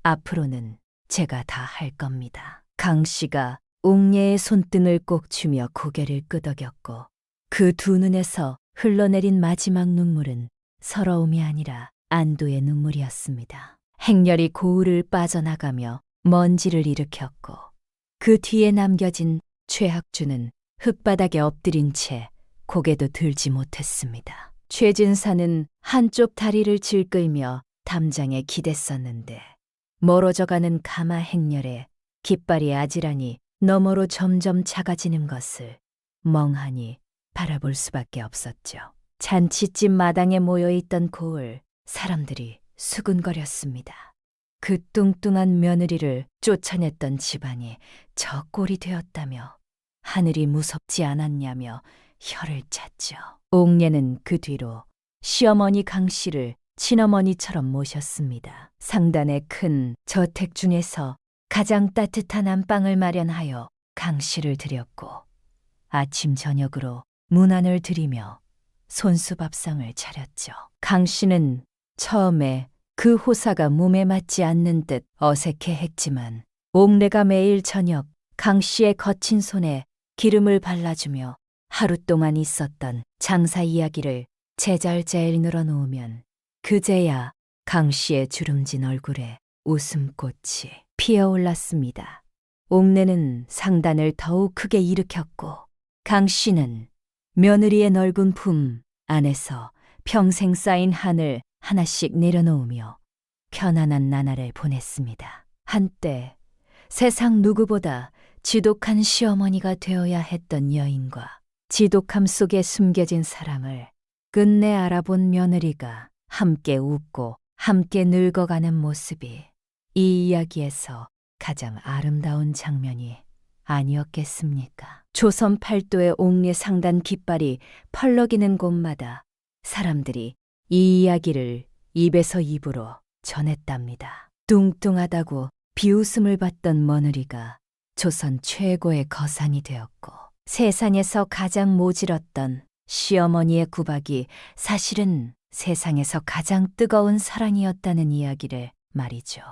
앞으로는 제가 다 할 겁니다. 강 씨가 옥녀의 손등을 꼭 쥐며 고개를 끄덕였고 그 두 눈에서 흘러내린 마지막 눈물은 서러움이 아니라 안도의 눈물이었습니다. 행렬이 고을을 빠져나가며 먼지를 일으켰고 그 뒤에 남겨진 최학준은 흙바닥에 엎드린 채 고개도 들지 못했습니다. 최진사는 한쪽 다리를 질끌며 담장에 기댔었는데 멀어져가는 가마 행렬에 깃발이 아지랑이 너머로 점점 작아지는 것을 멍하니 바라볼 수밖에 없었죠. 잔치집 마당에 모여있던 고을 사람들이 수군거렸습니다. 그 뚱뚱한 며느리를 쫓아냈던 집안이 저 꼴이 되었다며 하늘이 무섭지 않았냐며 혀를 찼죠. 옥녀는 그 뒤로 시어머니 강 씨를 친어머니처럼 모셨습니다. 상단의 큰 저택 중에서 가장 따뜻한 안방을 마련하여 강 씨를 드렸고 아침 저녁으로 문안을 드리며 손수밥상을 차렸죠. 강 씨는 처음에 그 호사가 몸에 맞지 않는 듯 어색해했지만 옥내가 매일 저녁 강 씨의 거친 손에 기름을 발라주며 하루 동안 있었던 장사 이야기를 제잘제일 늘어놓으면 그제야 강 씨의 주름진 얼굴에 웃음꽃이 피어올랐습니다. 옥내는 상단을 더욱 크게 일으켰고 강 씨는 며느리의 넓은 품 안에서 평생 쌓인 한을 하나씩 내려놓으며 편안한 나날을 보냈습니다. 한때 세상 누구보다 지독한 시어머니가 되어야 했던 여인과 지독함 속에 숨겨진 사랑을 끝내 알아본 며느리가 함께 웃고 함께 늙어가는 모습이 이 이야기에서 가장 아름다운 장면이 아니었겠습니까? 조선 팔도의 옥내 상단 깃발이 펄럭이는 곳마다 사람들이 이 이야기를 입에서 입으로 전했답니다. 뚱뚱하다고 비웃음을 받던 며느리가 조선 최고의 거상이 되었고 세상에서 가장 모질었던 시어머니의 구박이 사실은 세상에서 가장 뜨거운 사랑이었다는 이야기를 말이죠.